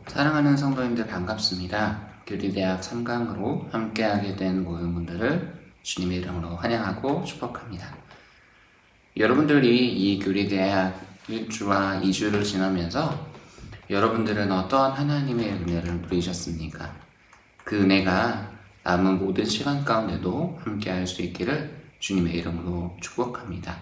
사랑하는 성도님들 반갑습니다. 교리대학 3강으로 함께하게 된 모든 분들을 주님의 이름으로 환영하고 축복합니다. 여러분들이 이 교리대학 1주와 2주를 지나면서 여러분들은 어떠한 하나님의 은혜를 누리셨습니까? 그 은혜가 남은 모든 시간 가운데도 함께할 수 있기를 주님의 이름으로 축복합니다.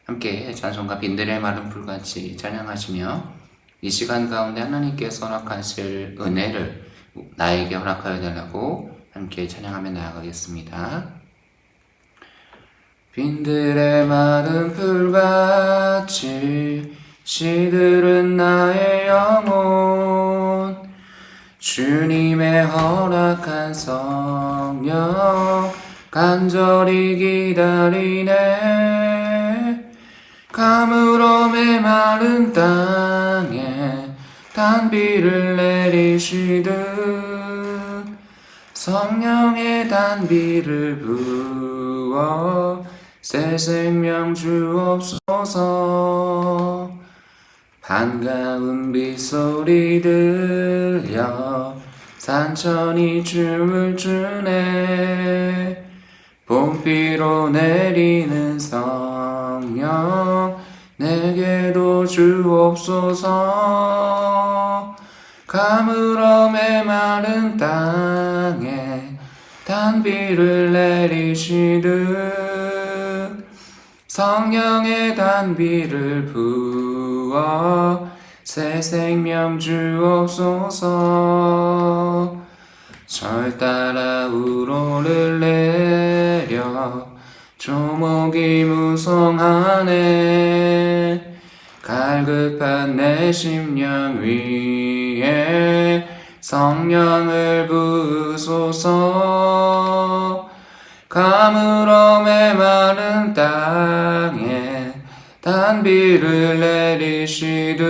함께 찬송가 빈들의 마른 풀같이 찬양하시며 이 시간 가운데 하나님께서 허락하실 은혜를 나에게 허락하여 달라고 함께 찬양하며 나아가겠습니다. 빈들의 마른 풀같이 시들은 나의 영혼, 주님의 허락한 성령 간절히 기다리네. 가물어 메마른 땅에 단비를 내리시듯 성령의 단비를 부어 새 생명 주옵소서. 반가운 빗소리 들려 산천이 춤을 추네. 봄비로 내리는 성령 내게도 주옵소서. 가물어 메마른 땅에 단비를 내리시듯 성령의 단비를 부어 새 생명 주옵소서. 절 따라 우로를 내려 조목이 무성하네. 갈급한 내 심령 위에 성령을 부으소서. 가물어 메마른 땅에 단비를 내리시듯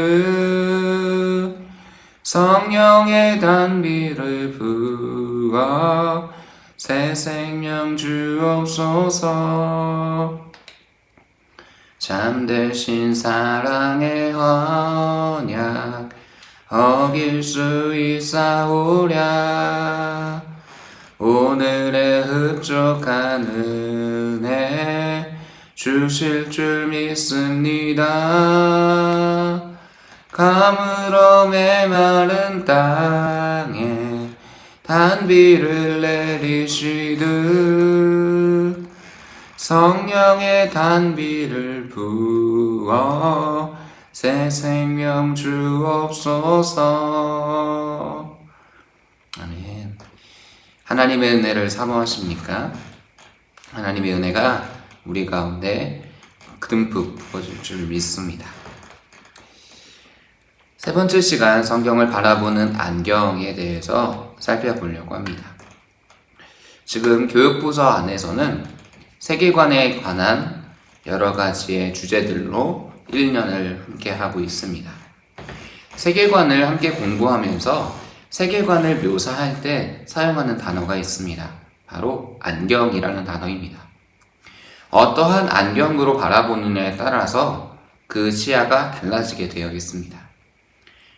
성령의 단비를 부어 새 생명 주옵소서. 잠드신 사랑의 언약 어길 수 있사오랴. 오늘의 흡족한 은혜 주실 줄 믿습니다. 가물어 메마른 땅에 단비를 내리시듯 성령의 단비를 부어 새 생명 주옵소서. 아멘. 하나님의 은혜를 사모하십니까? 하나님의 은혜가 우리 가운데 듬뿍 부어질 줄 믿습니다. 세 번째 시간 성경을 바라보는 안경에 대해서 살펴보려고 합니다. 지금 교육부서 안에서는 세계관에 관한 여러 가지의 주제들로 1년을 함께 하고 있습니다. 세계관을 함께 공부하면서 세계관을 묘사할 때 사용하는 단어가 있습니다. 바로 안경이라는 단어입니다. 어떠한 안경으로 바라보느냐에 따라서 그 시야가 달라지게 되어 있습니다.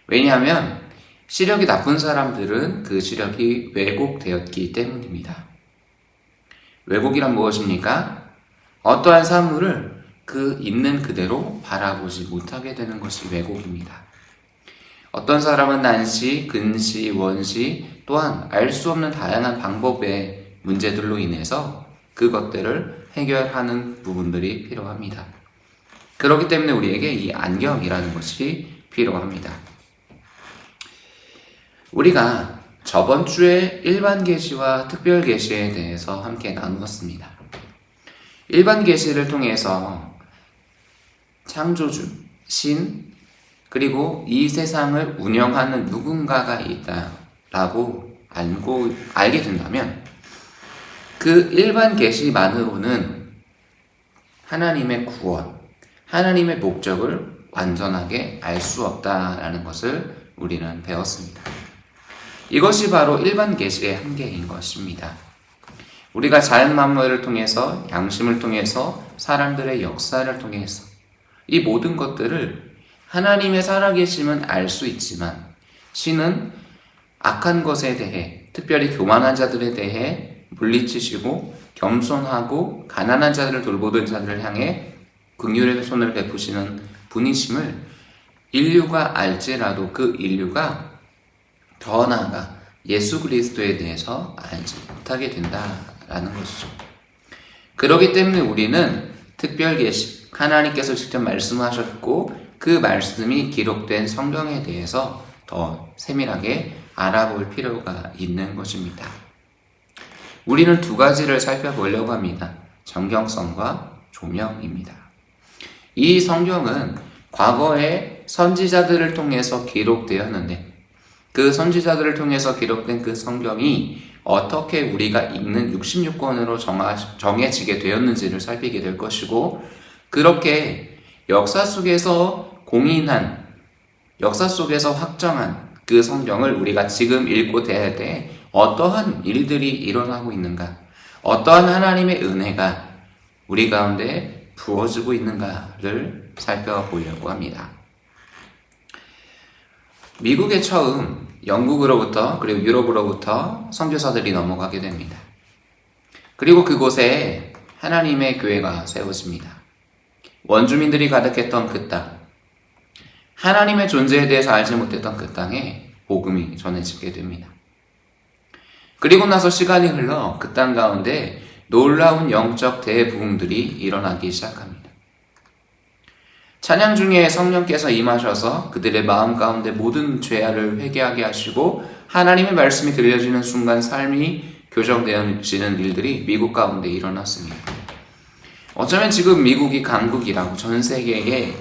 왜냐하면 시력이 나쁜 사람들은 그 시력이 왜곡되었기 때문입니다. 왜곡이란 무엇입니까? 어떠한 사물을 그 있는 그대로 바라보지 못하게 되는 것이 왜곡입니다. 어떤 사람은 난시, 근시, 원시 또한 알 수 없는 다양한 방법의 문제들로 인해서 그것들을 해결하는 부분들이 필요합니다. 그렇기 때문에 우리에게 이 안경이라는 것이 필요합니다. 우리가 저번 주에 일반 계시와 특별 계시에 대해서 함께 나누었습니다. 일반 계시를 통해서 창조주, 신, 그리고 이 세상을 운영하는 누군가가 있다라고 알게 된다면 그 일반 계시만으로는 하나님의 구원, 하나님의 목적을 완전하게 알 수 없다라는 것을 우리는 배웠습니다. 이것이 바로 일반 계시의 한계인 것입니다. 우리가 자연 만물을 통해서, 양심을 통해서, 사람들의 역사를 통해서 이 모든 것들을 하나님의 살아계심은 알 수 있지만 신은 악한 것에 대해, 특별히 교만한 자들에 대해 물리치시고 겸손하고 가난한 자들을 돌보던 자들을 향해 긍휼의 손을 베푸시는 분이심을 인류가 알지라도 그 인류가 더 나아가 예수 그리스도에 대해서 알지 못하게 된다라는 것이죠. 그렇기 때문에 우리는 특별 계시, 하나님께서 직접 말씀하셨고 그 말씀이 기록된 성경에 대해서 더 세밀하게 알아볼 필요가 있는 것입니다. 우리는 두 가지를 살펴보려고 합니다. 정경성과 조명입니다. 이 성경은 과거에 선지자들을 통해서 기록되었는데 그 선지자들을 통해서 기록된 그 성경이 어떻게 우리가 읽는 66권으로 정해지게 되었는지를 살피게 될 것이고, 그렇게 역사 속에서 공인한, 역사 속에서 확정한 그 성경을 우리가 지금 읽고 대할 때 어떠한 일들이 일어나고 있는가, 어떠한 하나님의 은혜가 우리 가운데 부어지고 있는가를 살펴보려고 합니다. 미국에 처음 영국으로부터 그리고 유럽으로부터 선교사들이 넘어가게 됩니다. 그리고 그곳에 하나님의 교회가 세워집니다. 원주민들이 가득했던 그 땅, 하나님의 존재에 대해서 알지 못했던 그 땅에 복음이 전해지게 됩니다. 그리고 나서 시간이 흘러 그 땅 가운데 놀라운 영적 대부흥들이 일어나기 시작합니다. 찬양 중에 성령께서 임하셔서 그들의 마음 가운데 모든 죄악을 회개하게 하시고 하나님의 말씀이 들려지는 순간 삶이 교정되어지는 일들이 미국 가운데 일어났습니다. 어쩌면 지금 미국이 강국이라고 전 세계의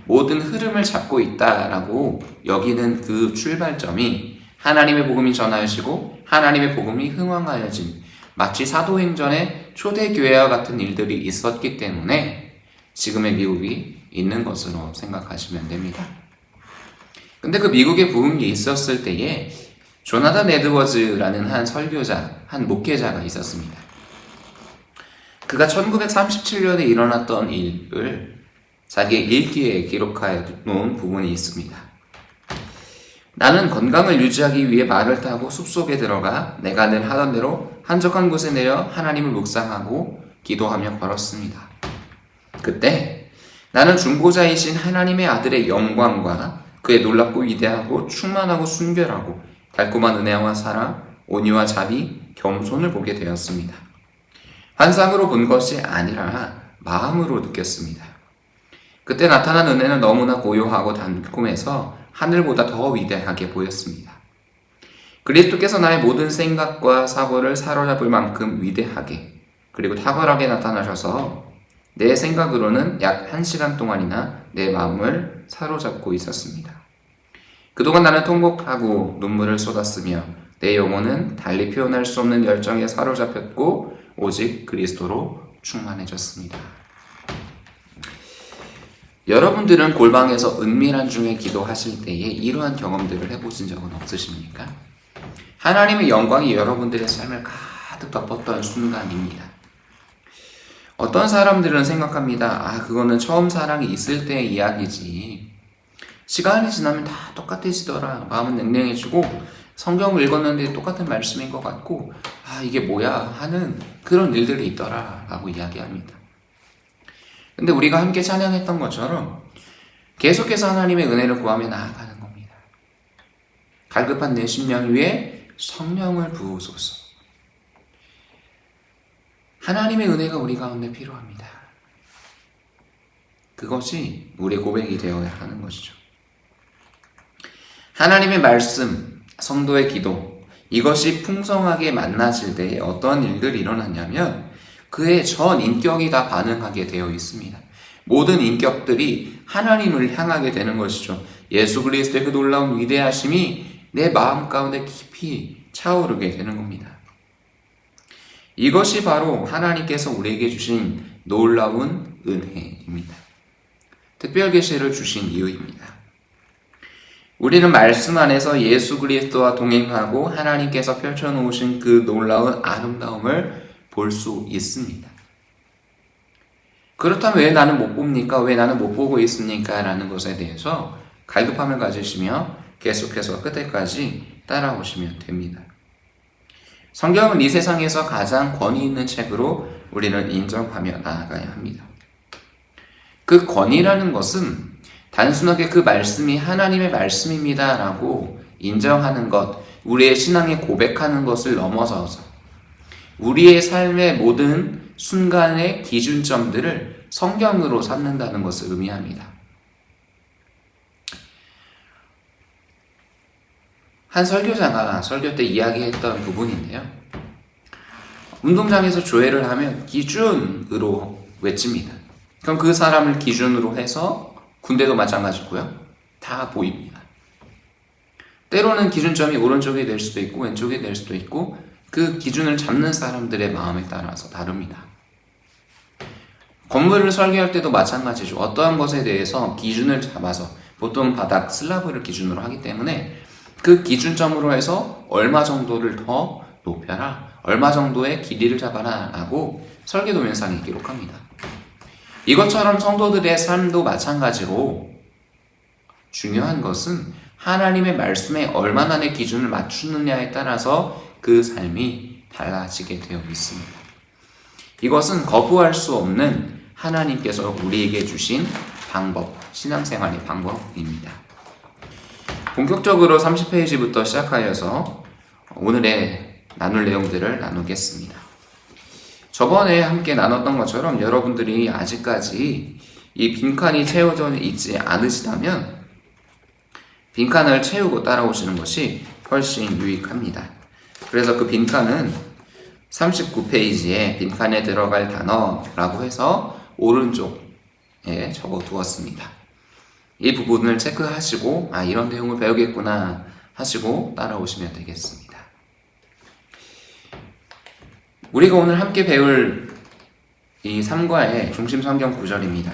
모든 흐름을 잡고 있다라고 여기는 그 출발점이 하나님의 복음이 전하여지고 하나님의 복음이 흥왕하여진 마치 사도행전의 초대교회와 같은 일들이 있었기 때문에 지금의 미국이 있는 것으로 생각하시면 됩니다. 근데 그 미국의 부흥이 있었을 때에 조나단 에드워즈라는 한 설교자, 한 목회자가 있었습니다. 그가 1937년에 일어났던 일을 자기의 일기에 기록하여 놓은 부분이 있습니다. 나는 건강을 유지하기 위해 말을 타고 숲속에 들어가 내가 늘 하던 대로 한적한 곳에 내려 하나님을 묵상하고 기도하며 걸었습니다. 그때 나는 중보자이신 하나님의 아들의 영광과 그의 놀랍고 위대하고 충만하고 순결하고 달콤한 은혜와 사랑, 온유와 자비, 겸손을 보게 되었습니다. 환상으로 본 것이 아니라 마음으로 느꼈습니다. 그때 나타난 은혜는 너무나 고요하고 달콤해서 하늘보다 더 위대하게 보였습니다. 그리스도께서 나의 모든 생각과 사고를 사로잡을 만큼 위대하게 그리고 탁월하게 나타나셔서 내 생각으로는 약 1시간 동안이나 내 마음을 사로잡고 있었습니다. 그동안 나는 통곡하고 눈물을 쏟았으며 내 영혼은 달리 표현할 수 없는 열정에 사로잡혔고 오직 그리스도로 충만해졌습니다. 여러분들은 골방에서 은밀한 중에 기도하실 때에 이러한 경험들을 해보신 적은 없으십니까? 하나님의 영광이 여러분들의 삶을 가득 덮었던 순간입니다. 어떤 사람들은 생각합니다. 그거는 처음 사랑이 있을 때의 이야기지. 시간이 지나면 다 똑같아지더라. 마음은 냉랭해지고 성경을 읽었는데 똑같은 말씀인 것 같고 이게 뭐야 하는 그런 일들이 있더라 라고 이야기합니다. 근데 우리가 함께 찬양했던 것처럼 계속해서 하나님의 은혜를 구하며 나아가는 겁니다. 갈급한 내 심령 위에 성령을 부으소서. 하나님의 은혜가 우리 가운데 필요합니다. 그것이 우리의 고백이 되어야 하는 것이죠. 하나님의 말씀, 성도의 기도, 이것이 풍성하게 만나질 때에 어떤 일들이 일어났냐면 그의 전 인격이 다 반응하게 되어 있습니다. 모든 인격들이 하나님을 향하게 되는 것이죠. 예수 그리스도의 그 놀라운 위대하심이 내 마음 가운데 깊이 차오르게 되는 겁니다. 이것이 바로 하나님께서 우리에게 주신 놀라운 은혜입니다. 특별 계시를 주신 이유입니다. 우리는 말씀 안에서 예수 그리스도와 동행하고 하나님께서 펼쳐놓으신 그 놀라운 아름다움을 볼 수 있습니다. 그렇다면 왜 나는 못 봅니까? 왜 나는 못 보고 있습니까? 라는 것에 대해서 갈급함을 가지시며 계속해서 끝에까지 따라오시면 됩니다. 성경은 이 세상에서 가장 권위 있는 책으로 우리는 인정하며 나아가야 합니다. 그 권위라는 것은 단순하게 그 말씀이 하나님의 말씀입니다 라고 인정하는 것, 우리의 신앙에 고백하는 것을 넘어서서 우리의 삶의 모든 순간의 기준점들을 성경으로 삼는다는 것을 의미합니다. 한 설교자가 설교 때 이야기했던 부분인데요. 운동장에서 조회를 하면 기준으로 외칩니다. 그럼 그 사람을 기준으로 해서 군대도 마찬가지고요. 다 보입니다. 때로는 기준점이 오른쪽이 될 수도 있고 왼쪽이 될 수도 있고 그 기준을 잡는 사람들의 마음에 따라서 다릅니다. 건물을 설계할 때도 마찬가지죠. 어떠한 것에 대해서 기준을 잡아서 보통 바닥 슬라브를 기준으로 하기 때문에 그 기준점으로 해서 얼마 정도를 더 높여라, 얼마 정도의 길이를 잡아라 라고 설계도면상에 기록합니다. 이것처럼 성도들의 삶도 마찬가지로 중요한 것은 하나님의 말씀에 얼마나 내 기준을 맞추느냐에 따라서 그 삶이 달라지게 되어 있습니다. 이것은 거부할 수 없는 하나님께서 우리에게 주신 방법, 신앙생활의 방법입니다. 본격적으로 30페이지부터 시작하여서 오늘의 나눌 내용들을 나누겠습니다. 저번에 함께 나눴던 것처럼 여러분들이 아직까지 이 빈칸이 채워져 있지 않으시다면 빈칸을 채우고 따라오시는 것이 훨씬 유익합니다. 그래서 그 빈칸은 39페이지에 빈칸에 들어갈 단어라고 해서 오른쪽에 적어 두었습니다. 이 부분을 체크하시고 이런 내용을 배우겠구나 하시고 따라오시면 되겠습니다. 우리가 오늘 함께 배울 이 3과의 중심 성경 구절입니다.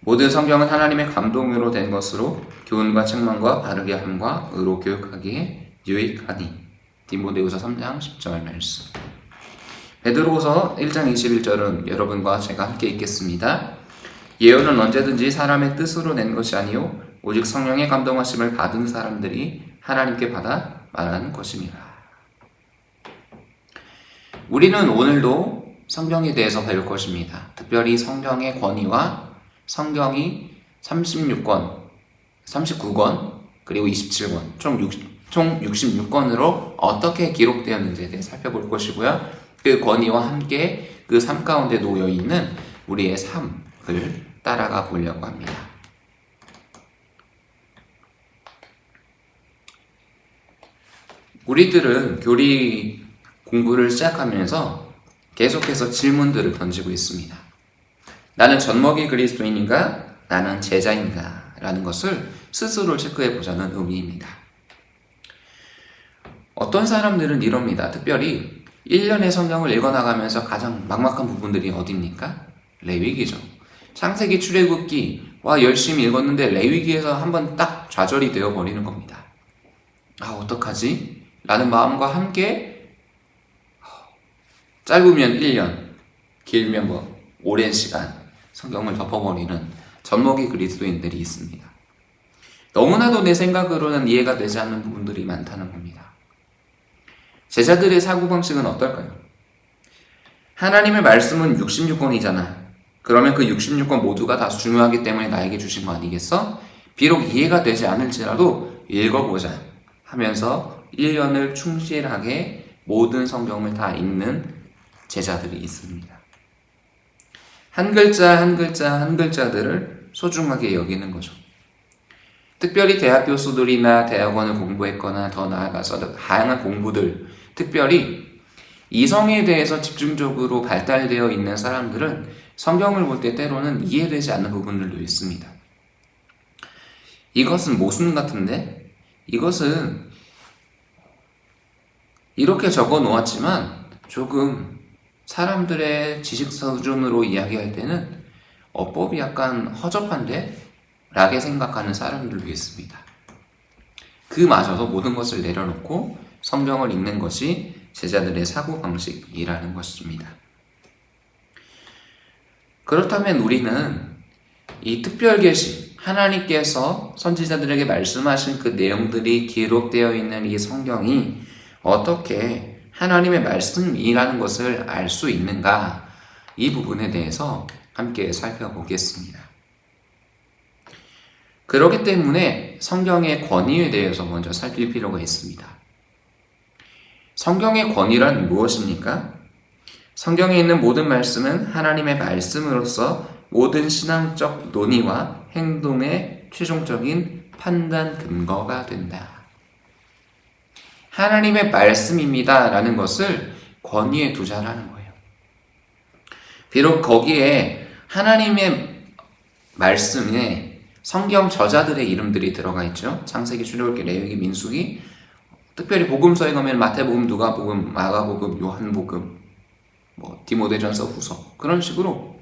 모든 성경은 하나님의 감동으로 된 것으로 교훈과 책망과 바르게 함과 의로 교육하기에 유익하니. 디모데후서 3장 10절 말씀. 베드로후서 1장 21절은 여러분과 제가 함께 읽겠습니다. 예언은 언제든지 사람의 뜻으로 낸 것이 아니요 오직 성령의 감동하심을 받은 사람들이 하나님께 받아 말하는 것입니다. 우리는 오늘도 성경에 대해서 배울 것입니다. 특별히 성경의 권위와 성경이 36권, 39권, 그리고 27권, 총 66권으로 어떻게 기록되었는지에 대해 살펴볼 것이고요. 그 권위와 함께 그 삶 가운데 놓여있는 우리의 삶을 따라가 보려고 합니다. 우리들은 교리 공부를 시작하면서 계속해서 질문들을 던지고 있습니다. 나는 젖먹이 그리스도인인가? 나는 제자인가? 라는 것을 스스로 체크해 보자는 의미입니다. 어떤 사람들은 이럽니다. 특별히 1년의 성경을 읽어나가면서 가장 막막한 부분들이 어디입니까? 레위기죠. 창세기, 출애굽기와 열심히 읽었는데 레위기에서 한번 딱 좌절이 되어버리는 겁니다. 어떡하지? 라는 마음과 함께 짧으면 1년, 길면 오랜 시간 성경을 덮어버리는 젖먹이 그리스도인들이 있습니다. 너무나도 내 생각으로는 이해가 되지 않는 부분들이 많다는 겁니다. 제자들의 사고방식은 어떨까요? 하나님의 말씀은 66권이잖아. 그러면 그 66권 모두가 다 중요하기 때문에 나에게 주신 거 아니겠어? 비록 이해가 되지 않을지라도 읽어보자 하면서 1년을 충실하게 모든 성경을 다 읽는 제자들이 있습니다. 한 글자 한 글자 한 글자들을 소중하게 여기는 거죠. 특별히 대학 교수들이나 대학원을 공부했거나 더 나아가서 다양한 공부들, 특별히 이성에 대해서 집중적으로 발달되어 있는 사람들은 성경을 볼 때 때로는 이해되지 않는 부분들도 있습니다. 이것은 모순 같은데? 이것은 이렇게 적어 놓았지만 조금 사람들의 지식 수준으로 이야기할 때는 어법이 약간 허접한데? 라게 생각하는 사람들도 있습니다. 그마저도 모든 것을 내려놓고 성경을 읽는 것이 제자들의 사고방식이라는 것입니다. 그렇다면 우리는 이 특별계시, 하나님께서 선지자들에게 말씀하신 그 내용들이 기록되어 있는 이 성경이 어떻게 하나님의 말씀이라는 것을 알 수 있는가, 이 부분에 대해서 함께 살펴보겠습니다. 그렇기 때문에 성경의 권위에 대해서 먼저 살필 필요가 있습니다. 성경의 권위란 무엇입니까? 성경에 있는 모든 말씀은 하나님의 말씀으로서 모든 신앙적 논의와 행동의 최종적인 판단 근거가 된다. 하나님의 말씀입니다 라는 것을 권위에 두자라는 거예요. 비록 거기에 하나님의 말씀에 성경 저자들의 이름들이 들어가 있죠. 창세기, 출애굽기, 레위기, 민수기, 특별히 복음서에 가면 마태복음, 누가복음, 마가복음, 요한복음, 디모데전서, 후서, 그런 식으로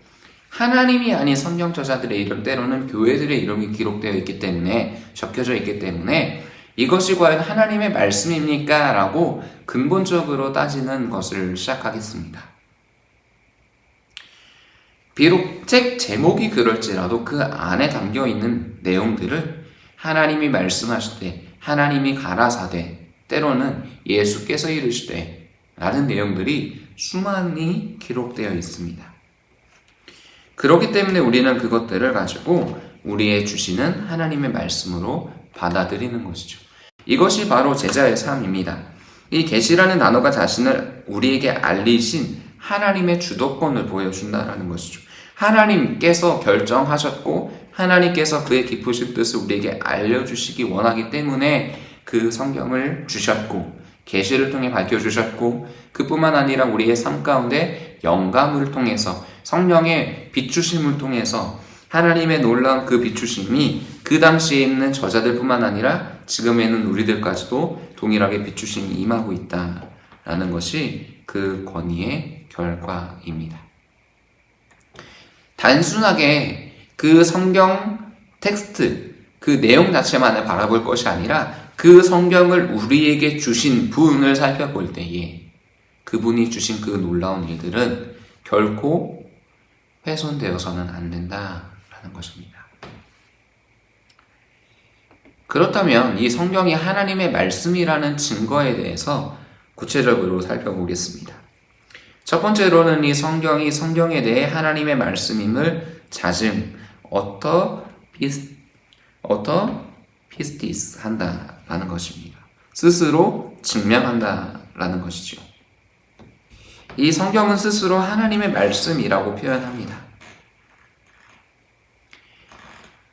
하나님이 아닌 성경 저자들의 이름, 때로는 교회들의 이름이 기록되어 있기 때문에, 적혀져 있기 때문에 이것이 과연 하나님의 말씀입니까? 라고 근본적으로 따지는 것을 시작하겠습니다. 비록 책 제목이 그럴지라도 그 안에 담겨있는 내용들을 하나님이 말씀하실 때, 하나님이 가라사대, 때로는 예수께서 이르시되 라는 내용들이 수많이 기록되어 있습니다. 그렇기 때문에 우리는 그것들을 가지고 우리의 주시는 하나님의 말씀으로 받아들이는 것이죠. 이것이 바로 제자의 삶입니다. 이 계시라는 단어가 자신을 우리에게 알리신 하나님의 주도권을 보여준다는 것이죠. 하나님께서 결정하셨고 하나님께서 그의 깊으신 뜻을 우리에게 알려주시기 원하기 때문에 그 성경을 주셨고 계시를 통해 밝혀주셨고, 그뿐만 아니라 우리의 삶 가운데 영감을 통해서, 성령의 비추심을 통해서 하나님의 놀라운 그 비추심이 그 당시에 있는 저자들뿐만 아니라 지금에는 우리들까지도 동일하게 비추심이 임하고 있다라는 것이 그 권위의 결과입니다. 단순하게 그 성경 텍스트, 그 내용 자체만을 바라볼 것이 아니라 그 성경을 우리에게 주신 분을 살펴볼 때에 그분이 주신 그 놀라운 일들은 결코 훼손되어서는 안 된다라는 것입니다. 그렇다면 이 성경이 하나님의 말씀이라는 증거에 대해서 구체적으로 살펴보겠습니다. 첫 번째로는 이 성경이 성경에 대해 하나님의 말씀임을 자증, 피스티스 한다라는 것입니다. 스스로 증명한다라는 것이죠. 이 성경은 스스로 하나님의 말씀이라고 표현합니다.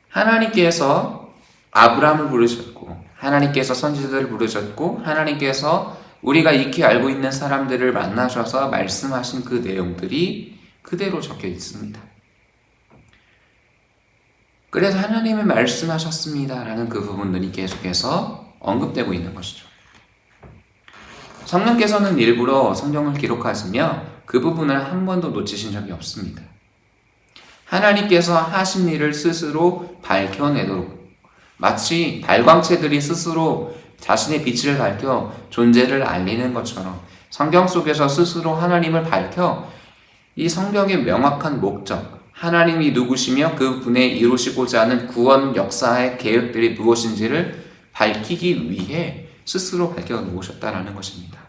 하나님께서 아브라함을 부르셨고, 하나님께서 선지자들을 부르셨고, 하나님께서 우리가 익히 알고 있는 사람들을 만나셔서 말씀하신 그 내용들이 그대로 적혀 있습니다. 그래서 하나님이 말씀하셨습니다라는 그 부분들이 계속해서 언급되고 있는 것이죠. 성령께서는 일부러 성경을 기록하시며 그 부분을 한 번도 놓치신 적이 없습니다. 하나님께서 하신 일을 스스로 밝혀내도록, 마치 발광체들이 스스로 자신의 빛을 밝혀 존재를 알리는 것처럼 성경 속에서 스스로 하나님을 밝혀 이 성경의 명확한 목적, 하나님이 누구시며 그분의 이루시고자 하는 구원 역사의 계획들이 무엇인지를 밝히기 위해 스스로 밝혀놓으셨다는 것입니다.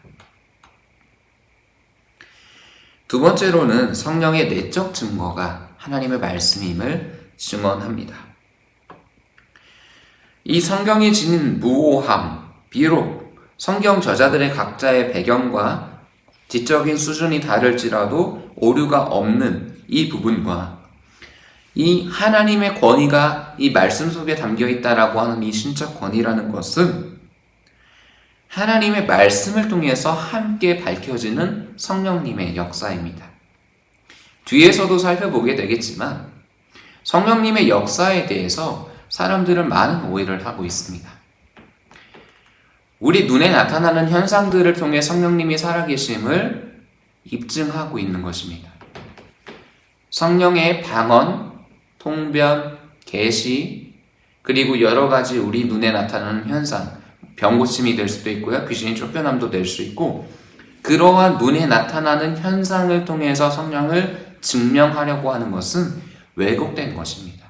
두 번째로는 성령의 내적 증거가 하나님의 말씀임을 증언합니다. 이 성경이 지닌 무오함, 비록 성경 저자들의 각자의 배경과 지적인 수준이 다를지라도 오류가 없는 이 부분과 이 하나님의 권위가 이 말씀 속에 담겨 있다라고 하는 이 신적 권위라는 것은 하나님의 말씀을 통해서 함께 밝혀지는 성령님의 역사입니다. 뒤에서도 살펴보게 되겠지만 성령님의 역사에 대해서 사람들은 많은 오해를 하고 있습니다. 우리 눈에 나타나는 현상들을 통해 성령님이 살아계심을 입증하고 있는 것입니다. 성령의 방언, 통변, 계시, 그리고 여러 가지 우리 눈에 나타나는 현상, 병고침이 될 수도 있고요, 귀신이 쫓겨남도 될 수 있고, 그러한 눈에 나타나는 현상을 통해서 성령을 증명하려고 하는 것은 왜곡된 것입니다.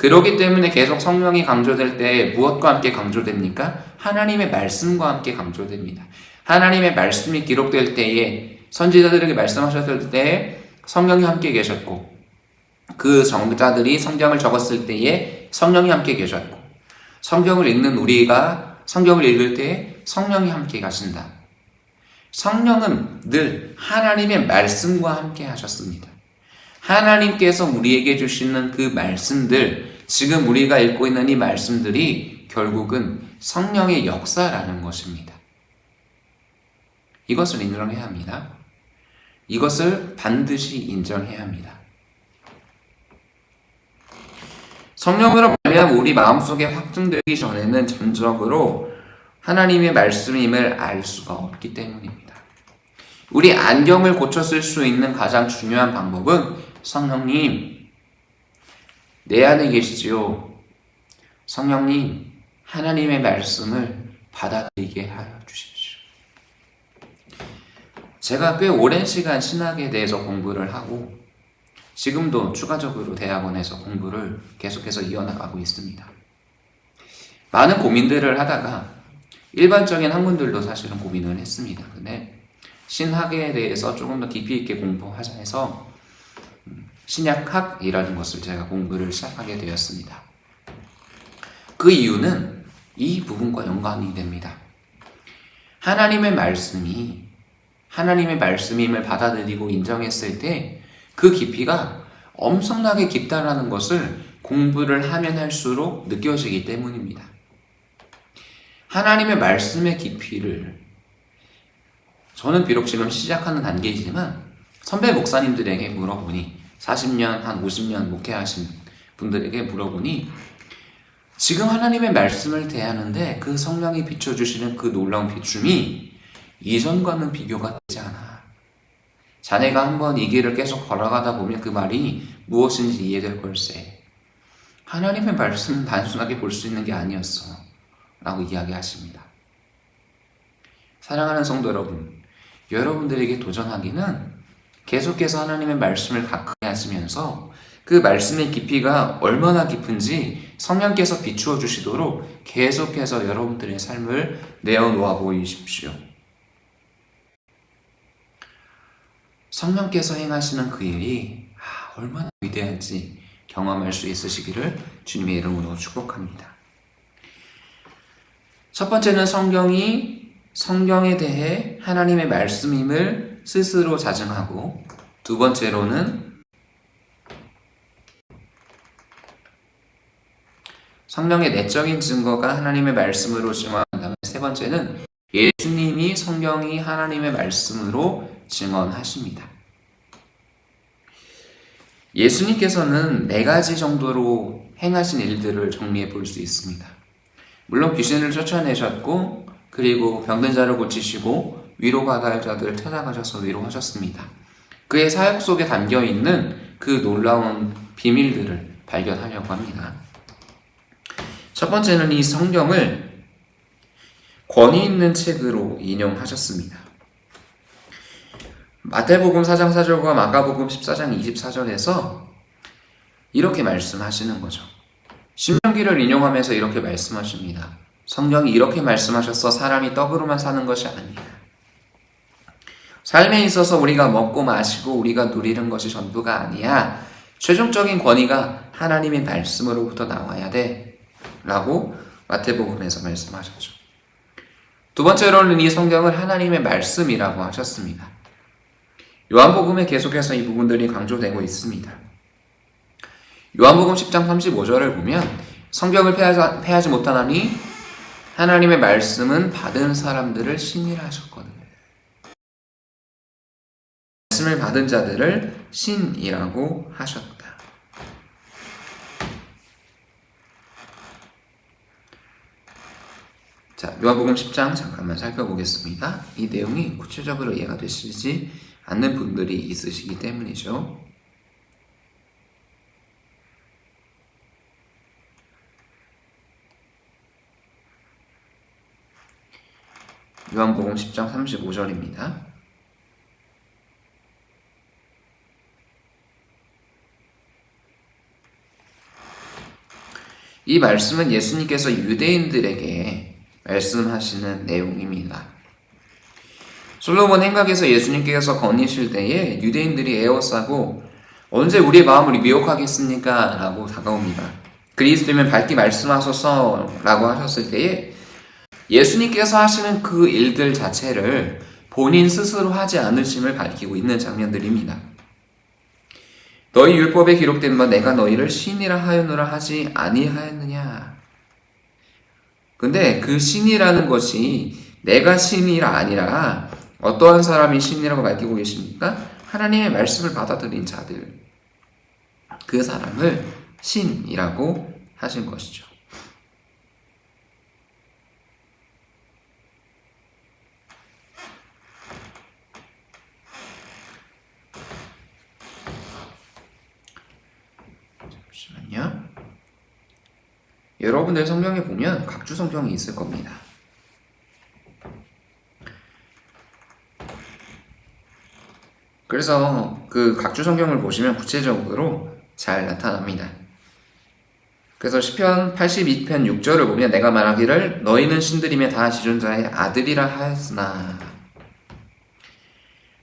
그러기 때문에 계속 성령이 강조될 때 무엇과 함께 강조됩니까? 하나님의 말씀과 함께 강조됩니다. 하나님의 말씀이 기록될 때에 선지자들에게 말씀하셨을 때에 성령이 함께 계셨고 그 정자들이 성경을 적었을 때에 성령이 함께 계셨고 성경을 읽는 우리가 성경을 읽을 때에 성령이 함께 가신다. 성령은 늘 하나님의 말씀과 함께 하셨습니다. 하나님께서 우리에게 주시는 그 말씀들, 지금 우리가 읽고 있는 이 말씀들이 결국은 성령의 역사라는 것입니다. 이것을 인정해야 합니다. 이것을 반드시 인정해야 합니다. 성령으로 말미암아 우리 마음속에 확증되기 전에는 전적으로 하나님의 말씀임을 알 수가 없기 때문입니다. 우리 안경을 고쳐 쓸 수 있는 가장 중요한 방법은 성령님, 내 안에 계시지요. 성령님, 하나님의 말씀을 받아들이게 하여 주십시오. 제가 꽤 오랜 시간 신학에 대해서 공부를 하고 지금도 추가적으로 대학원에서 공부를 계속해서 이어나가고 있습니다. 많은 고민들을 하다가 일반적인 학문들도 사실은 고민을 했습니다. 근데 신학에 대해서 조금 더 깊이 있게 공부하자 해서 신약학이라는 것을 제가 공부를 시작하게 되었습니다. 그 이유는 이 부분과 연관이 됩니다. 하나님의 말씀임을 받아들이고 인정했을 때 그 깊이가 엄청나게 깊다라는 것을 공부를 하면 할수록 느껴지기 때문입니다. 하나님의 말씀의 깊이를 저는 비록 지금 시작하는 단계이지만 선배 목사님들에게 물어보니 40년, 한 50년 목회하신 분들에게 물어보니 지금 하나님의 말씀을 대하는데 그 성령이 비춰주시는 그 놀라운 비춤이 이전과는 비교가 되지 않아. 자네가 한번 이 길을 계속 걸어가다 보면 그 말이 무엇인지 이해될 걸세. 하나님의 말씀은 단순하게 볼 수 있는 게 아니었어. 라고 이야기하십니다. 사랑하는 성도 여러분, 여러분들에게 도전하기는 계속해서 하나님의 말씀을 가까이 하시면서 그 말씀의 깊이가 얼마나 깊은지 성령께서 비추어 주시도록 계속해서 여러분들의 삶을 내어놓아 보이십시오. 성령께서 행하시는 그 일이 얼마나 위대한지 경험할 수 있으시기를 주님의 이름으로 축복합니다. 첫 번째는 성경에 대해 하나님의 말씀임을 스스로 자증하고, 두 번째로는 성령의 내적인 증거가 하나님의 말씀으로 증언한다면, 세 번째는 예수님이 성경이 하나님의 말씀으로 증언하십니다. 예수님께서는 4가지 정도로 행하신 일들을 정리해 볼 수 있습니다. 물론 귀신을 쫓아내셨고, 그리고 병든 자를 고치시고 위로받아야 할 자들을 찾아가셔서 위로하셨습니다. 그의 사역 속에 담겨있는 그 놀라운 비밀들을 발견하려고 합니다. 첫 번째는 이 성경을 권위 있는 책으로 인용하셨습니다. 마태복음 4장 4절과 마가복음 14장 24절에서 이렇게 말씀하시는 거죠. 신명기를 인용하면서 이렇게 말씀하십니다. 성경이 이렇게 말씀하셨어. 사람이 떡으로만 사는 것이 아니야. 삶에 있어서 우리가 먹고 마시고 우리가 누리는 것이 전부가 아니야. 최종적인 권위가 하나님의 말씀으로부터 나와야 돼. 라고 마태복음에서 말씀하셨죠. 두 번째로는 이 성경을 하나님의 말씀이라고 하셨습니다. 요한복음에 계속해서 이 부분들이 강조되고 있습니다. 요한복음 10장 35절을 보면 성경을 패하지 못하나니 하나님의 말씀은 받은 사람들을 신이라 하셨거든요. 말씀을 받은 자들을 신이라고 하셨다. 자, 요한복음 10장 잠깐만 살펴보겠습니다. 이 내용이 구체적으로 이해가 되시지 않는 분들이 있으시기 때문이죠. 요한복음 10장 35절입니다. 이 말씀은 예수님께서 유대인들에게 말씀하시는 내용입니다. 솔로몬 행각에서 예수님께서 건의실 때에 유대인들이 에워싸고 언제 우리의 마음을 미혹하겠습니까? 라고 다가옵니다. 그리스도면 밝게 말씀하소서 라고 하셨을 때에 예수님께서 하시는 그 일들 자체를 본인 스스로 하지 않으심을 밝히고 있는 장면들입니다. 너희 율법에 기록된 바 내가 너희를 신이라 하였노라 하지 아니하였느냐. 근데 그 신이라는 것이 내가 신이라 아니라 어떠한 사람이 신이라고 밝히고 계십니까? 하나님의 말씀을 받아들인 자들, 그 사람을 신이라고 하신 것이죠. 잠시만요. 여러분들 성경에 보면 각주 성경이 있을 겁니다. 그래서 그 각주 성경을 보시면 구체적으로 잘 나타납니다. 그래서 시편 82편 6절을 보면 내가 말하기를 너희는 신들이며 다 지존자의 아들이라 하였으나,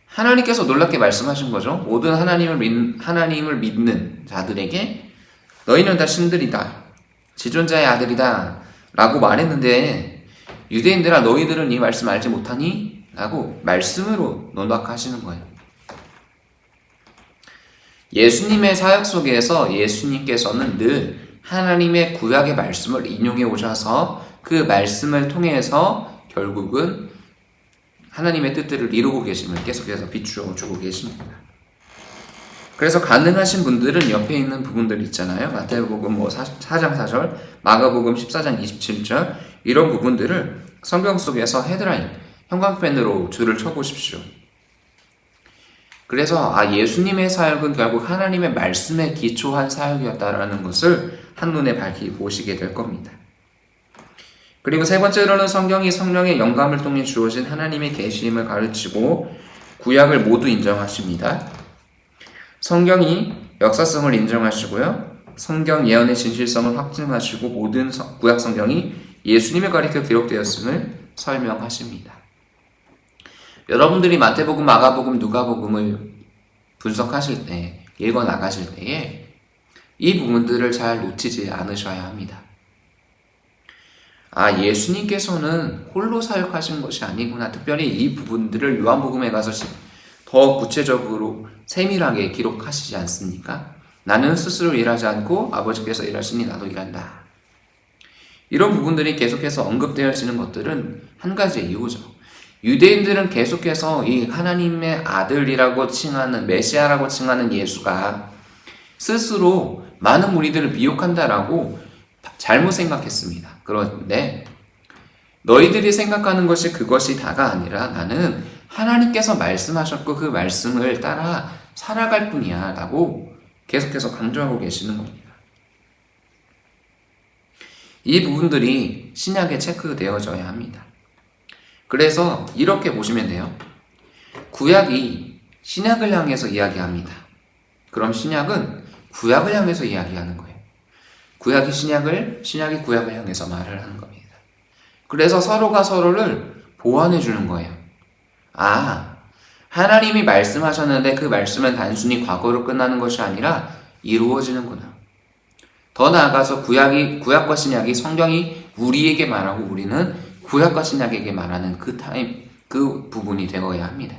하나님께서 놀랍게 말씀하신 거죠. 모든 하나님을 믿는 자들에게 너희는 다 신들이다, 지존자의 아들이다 라고 말했는데, 유대인들아 너희들은 이 말씀 알지 못하니? 라고 말씀으로 논박하시는 거예요. 예수님의 사역 속에서 예수님께서는 늘 하나님의 구약의 말씀을 인용해 오셔서 그 말씀을 통해서 결국은 하나님의 뜻들을 이루고 계심을 계속해서 비추어 주고 계십니다. 그래서 가능하신 분들은 옆에 있는 부분들 있잖아요. 마태복음 4장 4절, 마가복음 14장 27절 이런 부분들을 성경 속에서 헤드라인, 형광펜으로 줄을 쳐보십시오. 그래서 예수님의 사역은 결국 하나님의 말씀에 기초한 사역이었다라는 것을 한눈에 밝히 보시게 될 겁니다. 그리고 세 번째로는 성경이 성령의 영감을 통해 주어진 하나님의 계시임을 가르치고 구약을 모두 인정하십니다. 성경이 역사성을 인정하시고요. 성경 예언의 진실성을 확증하시고 모든 구약 성경이 예수님의 가르쳐 기록되었음을 설명하십니다. 여러분들이 마태복음, 마가복음, 누가복음을 분석하실 때, 읽어 나가실 때에 이 부분들을 잘 놓치지 않으셔야 합니다. 예수님께서는 홀로 사역하신 것이 아니구나. 특별히 이 부분들을 요한복음에 가서 더 구체적으로 세밀하게 기록하시지 않습니까? 나는 스스로 일하지 않고 아버지께서 일하시니 나도 일한다. 이런 부분들이 계속해서 언급되어지는 것들은 한 가지 이유죠. 유대인들은 계속해서 이 하나님의 아들이라고 칭하는, 메시아라고 칭하는 예수가 스스로 많은 무리들을 미혹한다라고 잘못 생각했습니다. 그런데 너희들이 생각하는 것이 그것이 다가 아니라 나는 하나님께서 말씀하셨고 그 말씀을 따라 살아갈 뿐이야 라고 계속해서 강조하고 계시는 겁니다. 이 부분들이 신약에 체크되어져야 합니다. 그래서 이렇게 보시면 돼요. 구약이 신약을 향해서 이야기합니다. 그럼 신약은 구약을 향해서 이야기하는 거예요. 구약이 신약이 구약을 향해서 말을 하는 겁니다. 그래서 서로가 서로를 보완해 주는 거예요. 하나님이 말씀하셨는데 그 말씀은 단순히 과거로 끝나는 것이 아니라 이루어지는구나. 더 나아가서 구약과 신약이 성경이 우리에게 말하고 우리는 구약과 신약에게 말하는 그 부분이 되어야 합니다.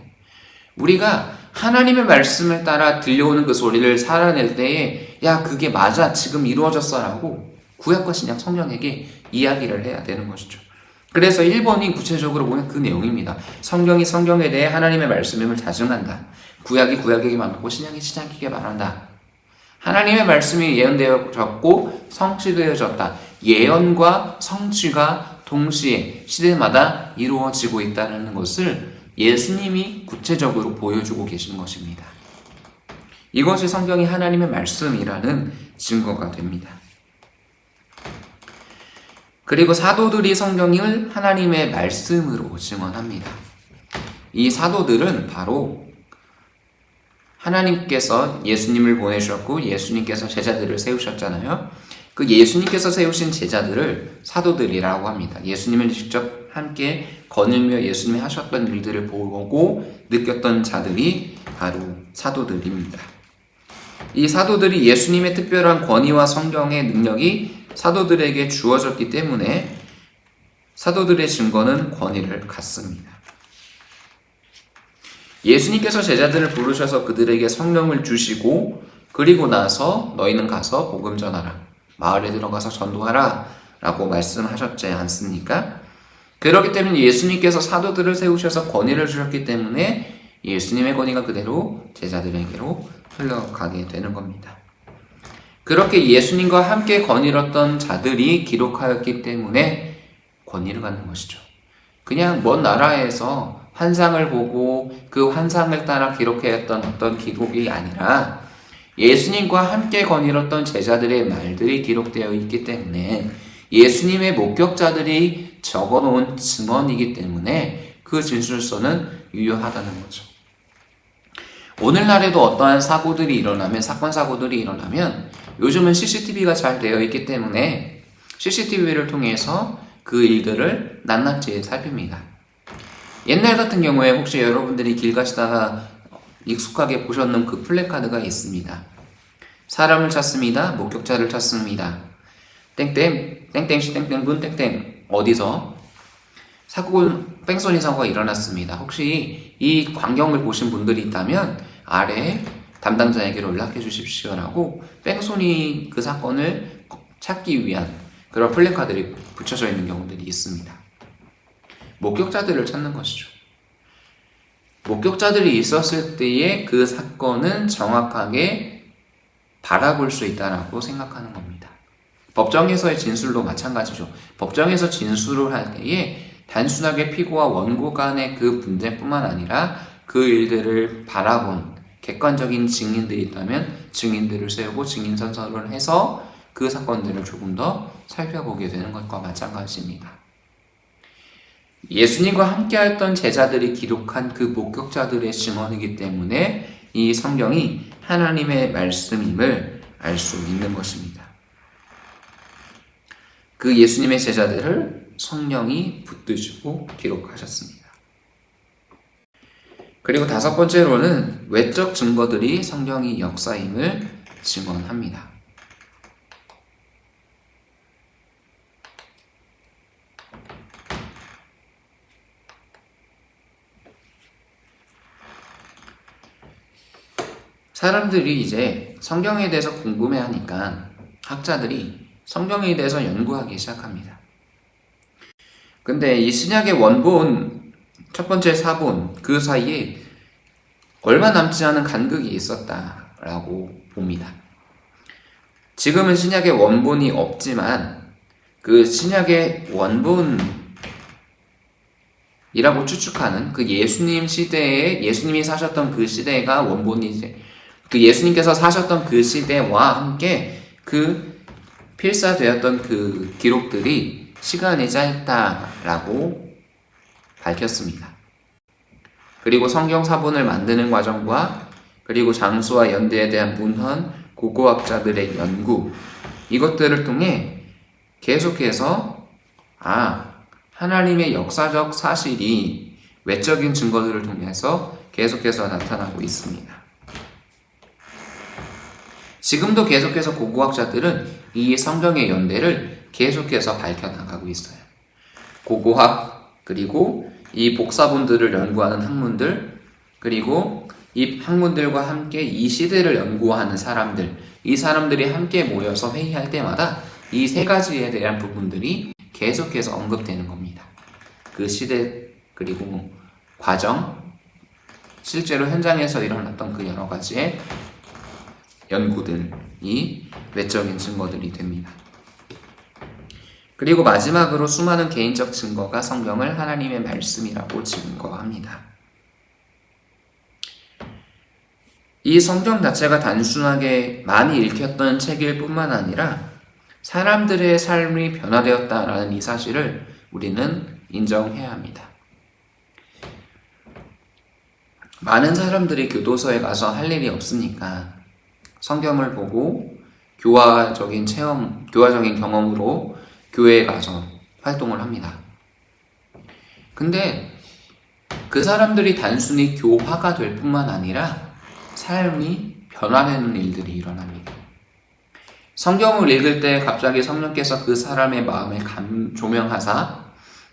우리가 하나님의 말씀을 따라 들려오는 그 소리를 살아낼 때에 그게 맞아, 지금 이루어졌어 라고 구약과 신약 성경에게 이야기를 해야 되는 것이죠. 그래서 1번이 구체적으로 보면 그 내용입니다. 성경이 성경에 대해 하나님의 말씀임을 자증한다. 구약이 구약에게 말하고 신약이 신약에게 말한다. 하나님의 말씀이 예언되어졌고 성취되어졌다. 예언과 성취가 동시에 시대마다 이루어지고 있다는 것을 예수님이 구체적으로 보여주고 계신 것입니다. 이것이 성경이 하나님의 말씀이라는 증거가 됩니다. 그리고 사도들이 성경을 하나님의 말씀으로 증언합니다. 이 사도들은 바로 하나님께서 예수님을 보내주셨고 예수님께서 제자들을 세우셨잖아요. 그 예수님께서 세우신 제자들을 사도들이라고 합니다. 예수님을 직접 함께 거닐며 예수님이 하셨던 일들을 보고 느꼈던 자들이 바로 사도들입니다. 이 사도들이 예수님의 특별한 권위와 성경의 능력이 사도들에게 주어졌기 때문에 사도들의 증거는 권위를 갖습니다. 예수님께서 제자들을 부르셔서 그들에게 성령을 주시고 그리고 나서 너희는 가서 복음 전하라. 마을에 들어가서 전도하라 라고 말씀하셨지 않습니까? 그렇기 때문에 예수님께서 사도들을 세우셔서 권위를 주셨기 때문에 예수님의 권위가 그대로 제자들에게로 흘러가게 되는 겁니다. 그렇게 예수님과 함께 거닐었던 자들이 기록하였기 때문에 권위를 갖는 것이죠. 그냥 먼 나라에서 환상을 보고 그 환상을 따라 기록했던 어떤 기록이 아니라 예수님과 함께 거닐었던 제자들의 말들이 기록되어 있기 때문에 예수님의 목격자들이 적어놓은 증언이기 때문에 그 진술서는 유효하다는 거죠. 오늘날에도 어떠한 사고들이 일어나면, 사건 사고들이 일어나면 요즘은 CCTV가 잘 되어 있기 때문에 CCTV를 통해서 그 일들을 낱낱이 살핍니다. 옛날 같은 경우에 혹시 여러분들이 길 가시다가 익숙하게 보셨는 그 플래카드가 있습니다. 사람을 찾습니다. 목격자를 찾습니다. 땡땡, 땡땡시 땡땡분 땡땡 어디서 뺑소니 사고가 일어났습니다. 혹시 이 광경을 보신 분들이 있다면 아래 담당자에게 연락해 주십시오라고 뺑소니 그 사건을 찾기 위한 그런 플래카드들이 붙여져 있는 경우들이 있습니다. 목격자들을 찾는 것이죠. 목격자들이 있었을 때에 그 사건은 정확하게 바라볼 수 있다라고 생각하는 겁니다. 법정에서의 진술도 마찬가지죠. 법정에서 진술을 할 때에 단순하게 피고와 원고 간의 그 분쟁뿐만 아니라 그 일들을 바라본 객관적인 증인들이 있다면 증인들을 세우고 증인 선서를 해서 그 사건들을 조금 더 살펴보게 되는 것과 마찬가지입니다. 예수님과 함께했던 제자들이 기록한 그 목격자들의 증언이기 때문에 이 성경이 하나님의 말씀임을 알 수 있는 것입니다. 그 예수님의 제자들을 성령이 붙드시고 기록하셨습니다. 그리고 다섯 번째로는 외적 증거들이 성경의 역사임을 증언합니다. 사람들이 이제 성경에 대해서 궁금해하니까 학자들이 성경에 대해서 연구하기 시작합니다. 근데 이 신약의 원본, 첫 번째 사본, 그 사이에 얼마 남지 않은 간극이 있었다라고 봅니다. 지금은 신약의 원본이 없지만 그 신약의 원본이라고 추측하는 그 예수님 시대에, 예수님이 사셨던 그 시대가 원본이지, 그 예수님께서 사셨던 그 시대와 함께 그 필사되었던 그 기록들이 시간이 짧다라고 밝혔습니다. 그리고 성경 사본을 만드는 과정과 그리고 장수와 연대에 대한 문헌, 고고학자들의 연구, 이것들을 통해 계속해서 하나님의 역사적 사실이 외적인 증거들을 통해서 계속해서 나타나고 있습니다. 지금도 계속해서 고고학자들은 이 성경의 연대를 계속해서 밝혀나가고 있어요. 고고학, 그리고 이 복사본들을 연구하는 학문들, 그리고 이 학문들과 함께 이 시대를 연구하는 사람들, 이 사람들이 함께 모여서 회의할 때마다 이 세 가지에 대한 부분들이 계속해서 언급되는 겁니다. 그 시대, 그리고 과정, 실제로 현장에서 일어났던 그 여러 가지의 연구들이 외적인 증거들이 됩니다. 그리고 마지막으로 수많은 개인적 증거가 성경을 하나님의 말씀이라고 증거합니다. 이 성경 자체가 단순하게 많이 읽혔던 책일 뿐만 아니라 사람들의 삶이 변화되었다라는 이 사실을 우리는 인정해야 합니다. 많은 사람들이 교도소에 가서 할 일이 없으니까 성경을 보고 교화적인 경험으로 교회에 가서 활동을 합니다. 근데 그 사람들이 단순히 교화가 될 뿐만 아니라 삶이 변화되는 일들이 일어납니다. 성경을 읽을 때 갑자기 성령께서 그 사람의 마음을 조명하사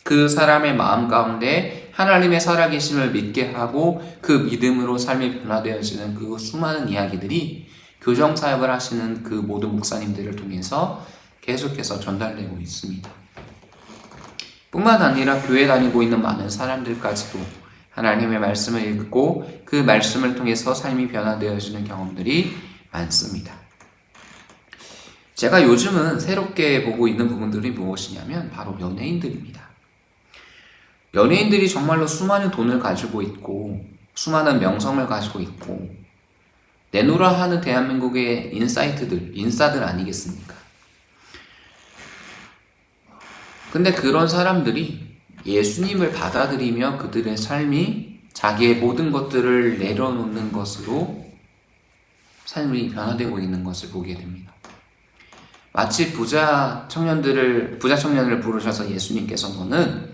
그 사람의 마음 가운데 하나님의 살아계심을 믿게 하고 그 믿음으로 삶이 변화되어지는 그 수많은 이야기들이 교정사역을 하시는 그 모든 목사님들을 통해서 계속해서 전달되고 있습니다. 뿐만 아니라 교회 다니고 있는 많은 사람들까지도 하나님의 말씀을 읽고 그 말씀을 통해서 삶이 변화되어지는 경험들이 많습니다. 제가 요즘은 새롭게 보고 있는 부분들이 무엇이냐면 바로 연예인들입니다. 연예인들이 정말로 수많은 돈을 가지고 있고 수많은 명성을 가지고 있고 내노라 하는 대한민국의 인싸들 아니겠습니까? 근데 그런 사람들이 예수님을 받아들이며 그들의 삶이 자기의 모든 것들을 내려놓는 것으로 삶이 변화되고 있는 것을 보게 됩니다. 마치 부자 청년을 부르셔서 예수님께서 너는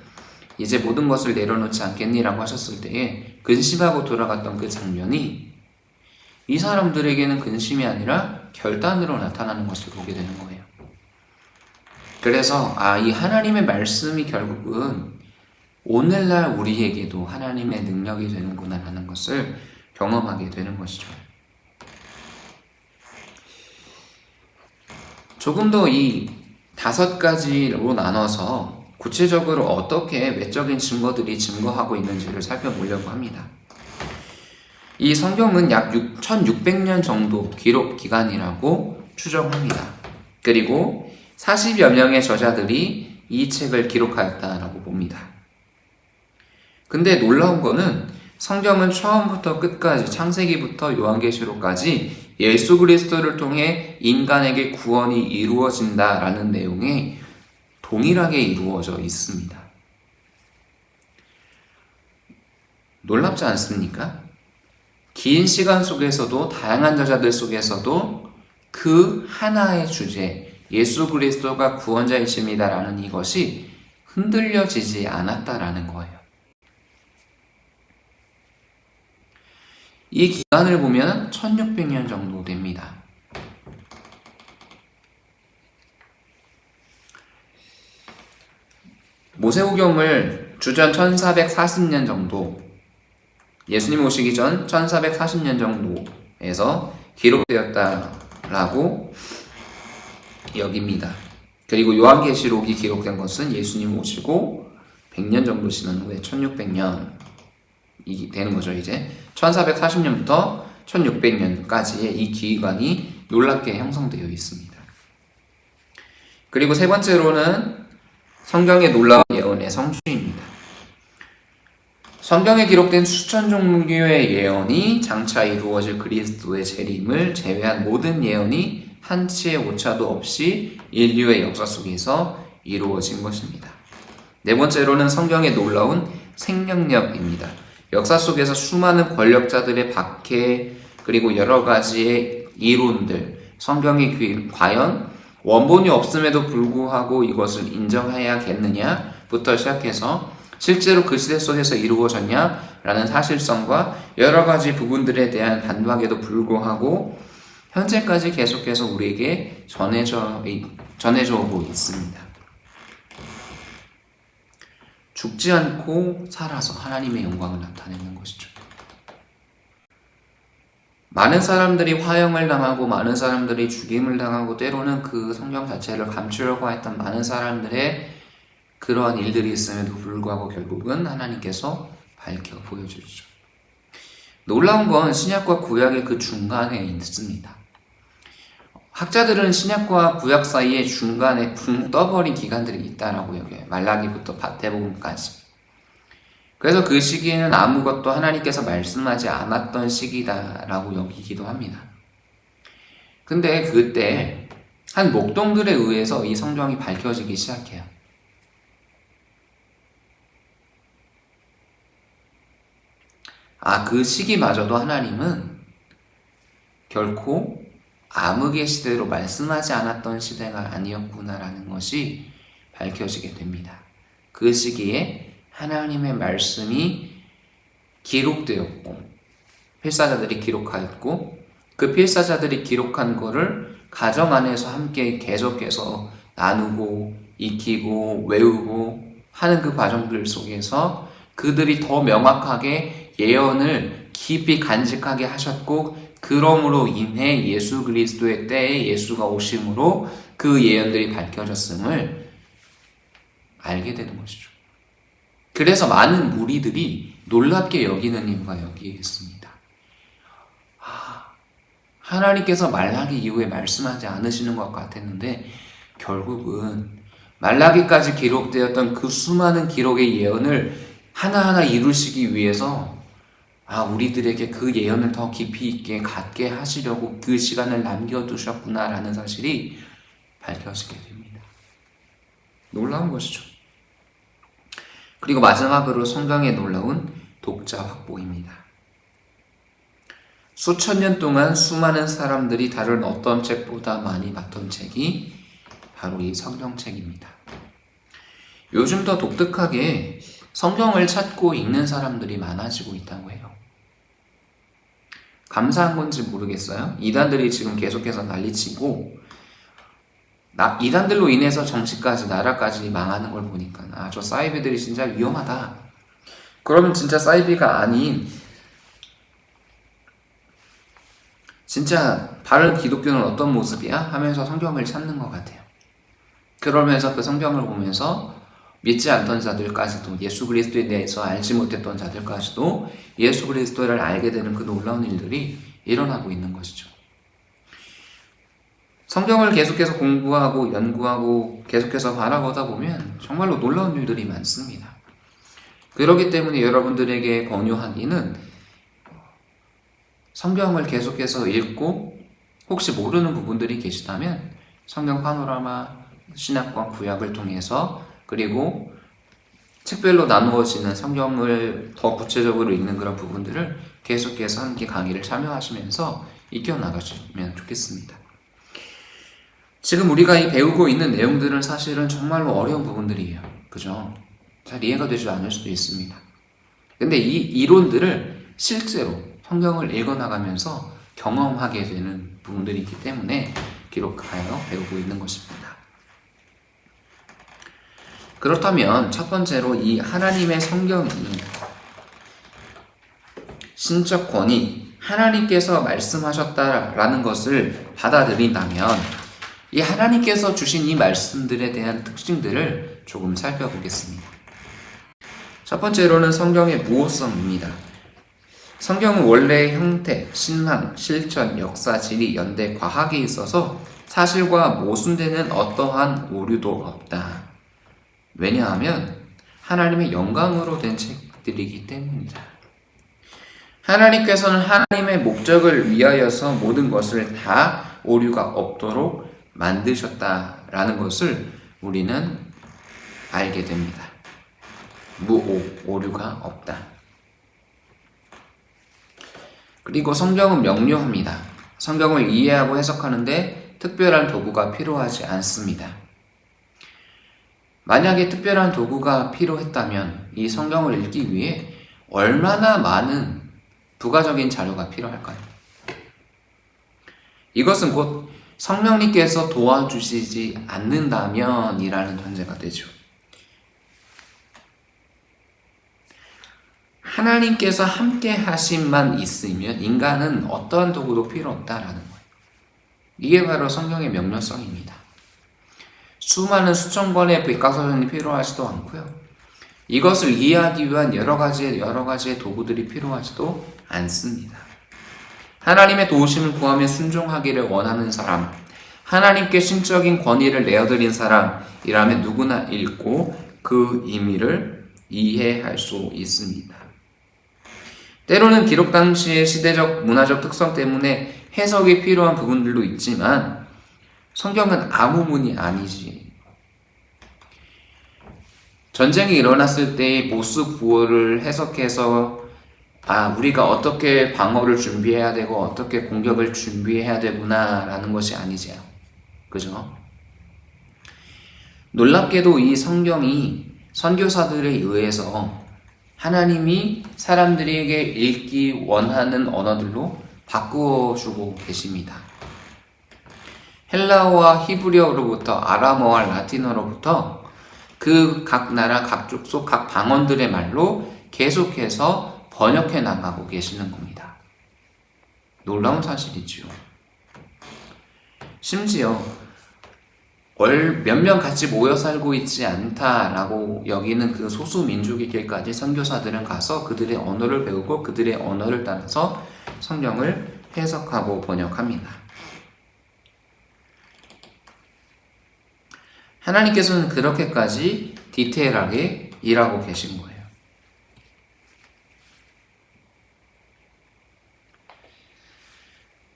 이제 모든 것을 내려놓지 않겠니라고 하셨을 때에 근심하고 돌아갔던 그 장면이 이 사람들에게는 근심이 아니라 결단으로 나타나는 것을 보게 되는 거예요. 그래서 이 하나님의 말씀이 결국은 오늘날 우리에게도 하나님의 능력이 되는구나 라는 것을 경험하게 되는 것이죠. 조금 더 이 5가지로 나눠서 구체적으로 어떻게 외적인 증거들이 증거하고 있는지를 살펴보려고 합니다. 이 성경은 약 1600년 정도 기록 기간이라고 추정합니다. 그리고 40여 명의 저자들이 이 책을 기록하였다라고 봅니다. 근데 놀라운 거는 성경은 처음부터 끝까지 창세기부터 요한계시록까지 예수 그리스도를 통해 인간에게 구원이 이루어진다라는 내용이 동일하게 이루어져 있습니다. 놀랍지 않습니까? 긴 시간 속에서도 다양한 저자들 속에서도 그 하나의 주제, 예수 그리스도가 구원자이십니다라는 이것이 흔들려지지 않았다라는 거예요. 이 기간을 보면 1600년 정도 됩니다. 모세오경을 주전 1440년 정도, 예수님 오시기 전 1440년 정도에서 기록되었다라고 여깁니다. 그리고 요한계시록이 기록된 것은 예수님 오시고 100년 정도 지난 후에 1600년이 되는 거죠. 이제 1440년부터 1600년까지의 이 기간이 놀랍게 형성되어 있습니다. 그리고 세 번째로는 성경의 놀라운 예언의 성취입니다. 성경에 기록된 수천 종류의 예언이 장차 이루어질 그리스도의 재림을 제외한 모든 예언이 한치의 오차도 없이 인류의 역사 속에서 이루어진 것입니다. 네 번째로는 성경의 놀라운 생명력입니다. 역사 속에서 수많은 권력자들의 박해 그리고 여러 가지의 이론들, 성경이 과연 원본이 없음에도 불구하고 이것을 인정해야겠느냐부터 시작해서 실제로 그 시대 속에서 이루어졌냐라는 사실성과 여러 가지 부분들에 대한 반박에도 불구하고 현재까지 계속해서 우리에게 전해져 오고 있습니다. 죽지 않고 살아서 하나님의 영광을 나타내는 것이죠. 많은 사람들이 화형을 당하고 많은 사람들이 죽임을 당하고 때로는 그 성경 자체를 감추려고 했던 많은 사람들의 그러한 일들이 있음에도 불구하고 결국은 하나님께서 밝혀 보여주시죠. 놀라운 건 신약과 구약의 그 중간에 있습니다. 학자들은 신약과 구약 사이에 중간에 붕 떠버린 기간들이 있다라고 여겨요. 말라기부터 마태복음까지. 그래서 그 시기에는 아무것도 하나님께서 말씀하지 않았던 시기다라고 여기기도 합니다. 근데 그때 한 목동들에 의해서 이 성경이 밝혀지기 시작해요. 그 시기마저도 하나님은 결코 암흑의 시대로 말씀하지 않았던 시대가 아니었구나라는 것이 밝혀지게 됩니다. 그 시기에 하나님의 말씀이 기록되었고 필사자들이 기록하였고 그 필사자들이 기록한 거를 가정 안에서 함께 계속해서 나누고 익히고 외우고 하는 그 과정들 속에서 그들이 더 명확하게 예언을 깊이 간직하게 하셨고 그러므로 인해 예수 그리스도의 때에 예수가 오심으로 그 예언들이 밝혀졌음을 알게 되는 것이죠. 그래서 많은 무리들이 놀랍게 여기는 이유가 여기에 있습니다. 하나님께서 말라기 이후에 말씀하지 않으시는 것 같았는데 결국은 말라기까지 기록되었던 그 수많은 기록의 예언을 하나하나 이루시기 위해서 우리들에게 그 예언을 더 깊이 있게 갖게 하시려고 그 시간을 남겨두셨구나라는 사실이 밝혀지게 됩니다. 놀라운 것이죠. 그리고 마지막으로 성경에 놀라운 독자 확보입니다. 수천 년 동안 수많은 사람들이 다른 어떤 책보다 많이 봤던 책이 바로 이 성경책입니다. 요즘 더 독특하게 성경을 찾고 읽는 사람들이 많아지고 있다고 해요. 감사한 건지 모르겠어요. 이단들이 지금 계속해서 난리치고 이단들로 인해서 정치까지 나라까지 망하는 걸 보니까 저 사이비들이 진짜 위험하다. 그러면 진짜 사이비가 아닌 진짜 바른 기독교는 어떤 모습이야? 하면서 성경을 찾는 것 같아요. 그러면서 그 성경을 보면서 믿지 않던 자들까지도 예수 그리스도에 대해서 알지 못했던 자들까지도 예수 그리스도를 알게 되는 그 놀라운 일들이 일어나고 있는 것이죠. 성경을 계속해서 공부하고 연구하고 계속해서 바라보다 보면 정말로 놀라운 일들이 많습니다. 그렇기 때문에 여러분들에게 권유하기는 성경을 계속해서 읽고 혹시 모르는 부분들이 계시다면 성경 파노라마, 신약과 구약을 통해서 그리고 책별로 나누어지는 성경을 더 구체적으로 읽는 그런 부분들을 계속해서 함께 강의를 참여하시면서 익혀나가시면 좋겠습니다. 지금 우리가 이 배우고 있는 내용들은 사실은 정말로 어려운 부분들이에요. 그죠? 잘 이해가 되지 않을 수도 있습니다. 근데 이 이론들을 실제로 성경을 읽어나가면서 경험하게 되는 부분들이 있기 때문에 기록하여 배우고 있는 것입니다. 그렇다면 첫 번째로 이 하나님의 성경이 신적 권위, 하나님께서 말씀하셨다라는 것을 받아들인다면 이 하나님께서 주신 이 말씀들에 대한 특징들을 조금 살펴보겠습니다. 첫 번째로는 성경의 무호성입니다. 성경은 원래 형태, 신앙, 실천, 역사, 지리, 연대, 과학에 있어서 사실과 모순되는 어떠한 오류도 없다. 왜냐하면 하나님의 영광으로 된 책들이기 때문이다. 하나님께서는 하나님의 목적을 위하여서 모든 것을 다 오류가 없도록 만드셨다라는 것을 우리는 알게 됩니다. 오류가 없다. 그리고 성경은 명료합니다. 성경을 이해하고 해석하는데 특별한 도구가 필요하지 않습니다. 만약에 특별한 도구가 필요했다면 이 성경을 읽기 위해 얼마나 많은 부가적인 자료가 필요할까요? 이것은 곧 성령님께서 도와주시지 않는다면 이라는 전제가 되죠. 하나님께서 함께 하심만 있으면 인간은 어떠한 도구도 필요 없다라는 거예요. 이게 바로 성경의 명료성입니다. 수많은 수천 권의 백과사전이 필요하지도 않고요. 이것을 이해하기 위한 여러 가지의 도구들이 필요하지도 않습니다. 하나님의 도우심을 구하며 순종하기를 원하는 사람, 하나님께 신적인 권위를 내어드린 사람이라면 누구나 읽고 그 의미를 이해할 수 있습니다. 때로는 기록 당시의 시대적, 문화적 특성 때문에 해석이 필요한 부분들도 있지만 성경은 암호문이 아니지. 전쟁이 일어났을 때의 모스 구호를 해석해서 우리가 어떻게 방어를 준비해야 되고 어떻게 공격을 준비해야 되구나 라는 것이 아니지요. 그죠? 놀랍게도 이 성경이 선교사들에 의해서 하나님이 사람들에게 읽기 원하는 언어들로 바꾸어주고 계십니다. 헬라어와 히브리어로부터 아람어와 라틴어로부터 그 각 나라 각 족속 각 방언들의 말로 계속해서 번역해 나가고 계시는 겁니다. 놀라운 사실이지요. 심지어 몇 명 같이 모여 살고 있지 않다라고 여기는 그 소수 민족에게까지 선교사들은 가서 그들의 언어를 배우고 그들의 언어를 따라서 성경을 해석하고 번역합니다. 하나님께서는 그렇게까지 디테일하게 일하고 계신 거예요.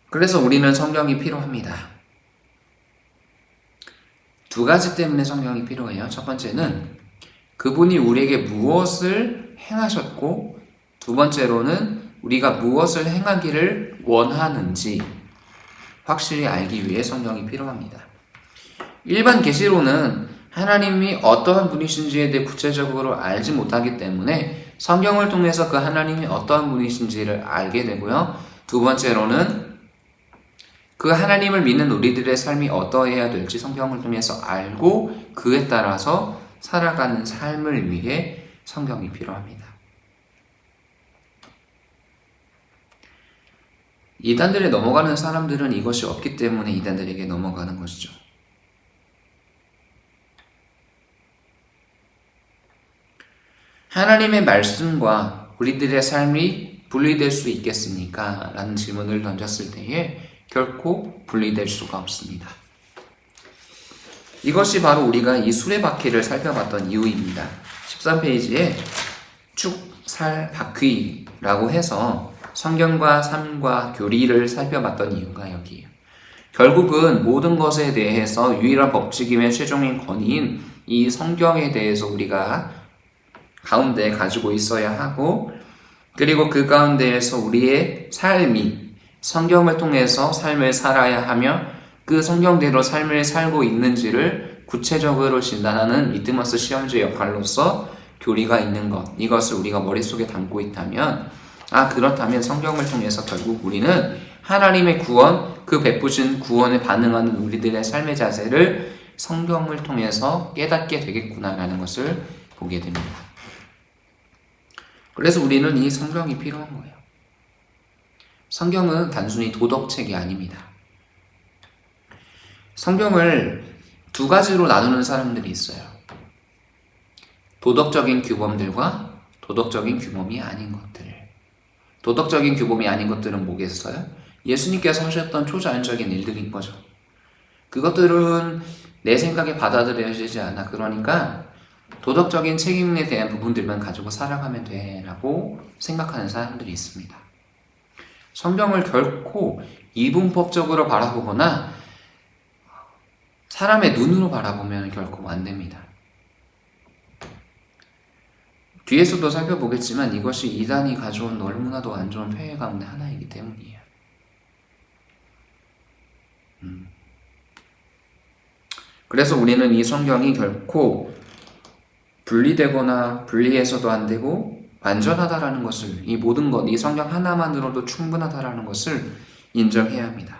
그래서 우리는 성경이 필요합니다. 두 가지 때문에 성경이 필요해요. 첫 번째는 그분이 우리에게 무엇을 행하셨고, 두 번째로는 우리가 무엇을 행하기를 원하는지 확실히 알기 위해 성경이 필요합니다. 일반 계시로는 하나님이 어떠한 분이신지에 대해 구체적으로 알지 못하기 때문에 성경을 통해서 그 하나님이 어떠한 분이신지를 알게 되고요. 두 번째로는 그 하나님을 믿는 우리들의 삶이 어떠해야 될지 성경을 통해서 알고 그에 따라서 살아가는 삶을 위해 성경이 필요합니다. 이단들에 넘어가는 사람들은 이것이 없기 때문에 이단들에게 넘어가는 것이죠. 하나님의 말씀과 우리들의 삶이 분리될 수 있겠습니까? 라는 질문을 던졌을 때에 결코 분리될 수가 없습니다. 이것이 바로 우리가 이 수레바퀴를 살펴봤던 이유입니다. 13페이지에 축살바퀴라고 해서 성경과 삶과 교리를 살펴봤던 이유가 여기에요. 결국은 모든 것에 대해서 유일한 법칙이며 최종인 권위인 이 성경에 대해서 우리가 가운데 가지고 있어야 하고, 그리고 그 가운데에서 우리의 삶이 성경을 통해서 삶을 살아야 하며 그 성경대로 삶을 살고 있는지를 구체적으로 진단하는 리트머스 시험지 역할로서 교리가 있는 것, 이것을 우리가 머릿속에 담고 있다면, 그렇다면 성경을 통해서 결국 우리는 하나님의 구원, 그 베푸신 구원에 반응하는 우리들의 삶의 자세를 성경을 통해서 깨닫게 되겠구나라는 것을 보게 됩니다. 그래서 우리는 이 성경이 필요한 거예요. 성경은 단순히 도덕책이 아닙니다. 성경을 두 가지로 나누는 사람들이 있어요. 도덕적인 규범들과 도덕적인 규범이 아닌 것들. 도덕적인 규범이 아닌 것들은 뭐겠어요? 예수님께서 하셨던 초자연적인 일들인 거죠. 그것들은 내 생각에 받아들여지지 않아. 그러니까 도덕적인 책임에 대한 부분들만 가지고 살아가면 돼 라고 생각하는 사람들이 있습니다. 성경을 결코 이분법적으로 바라보거나 사람의 눈으로 바라보면 결코 안 됩니다. 뒤에서도 살펴보겠지만 이것이 이단이 가져온 너무나도 안 좋은 폐해 가운데 하나이기 때문이에요. 그래서 우리는 이 성경이 결코 분리되거나 분리해서도 안 되고 완전하다라는 것을, 이 모든 것, 이 성경 하나만으로도 충분하다라는 것을 인정해야 합니다.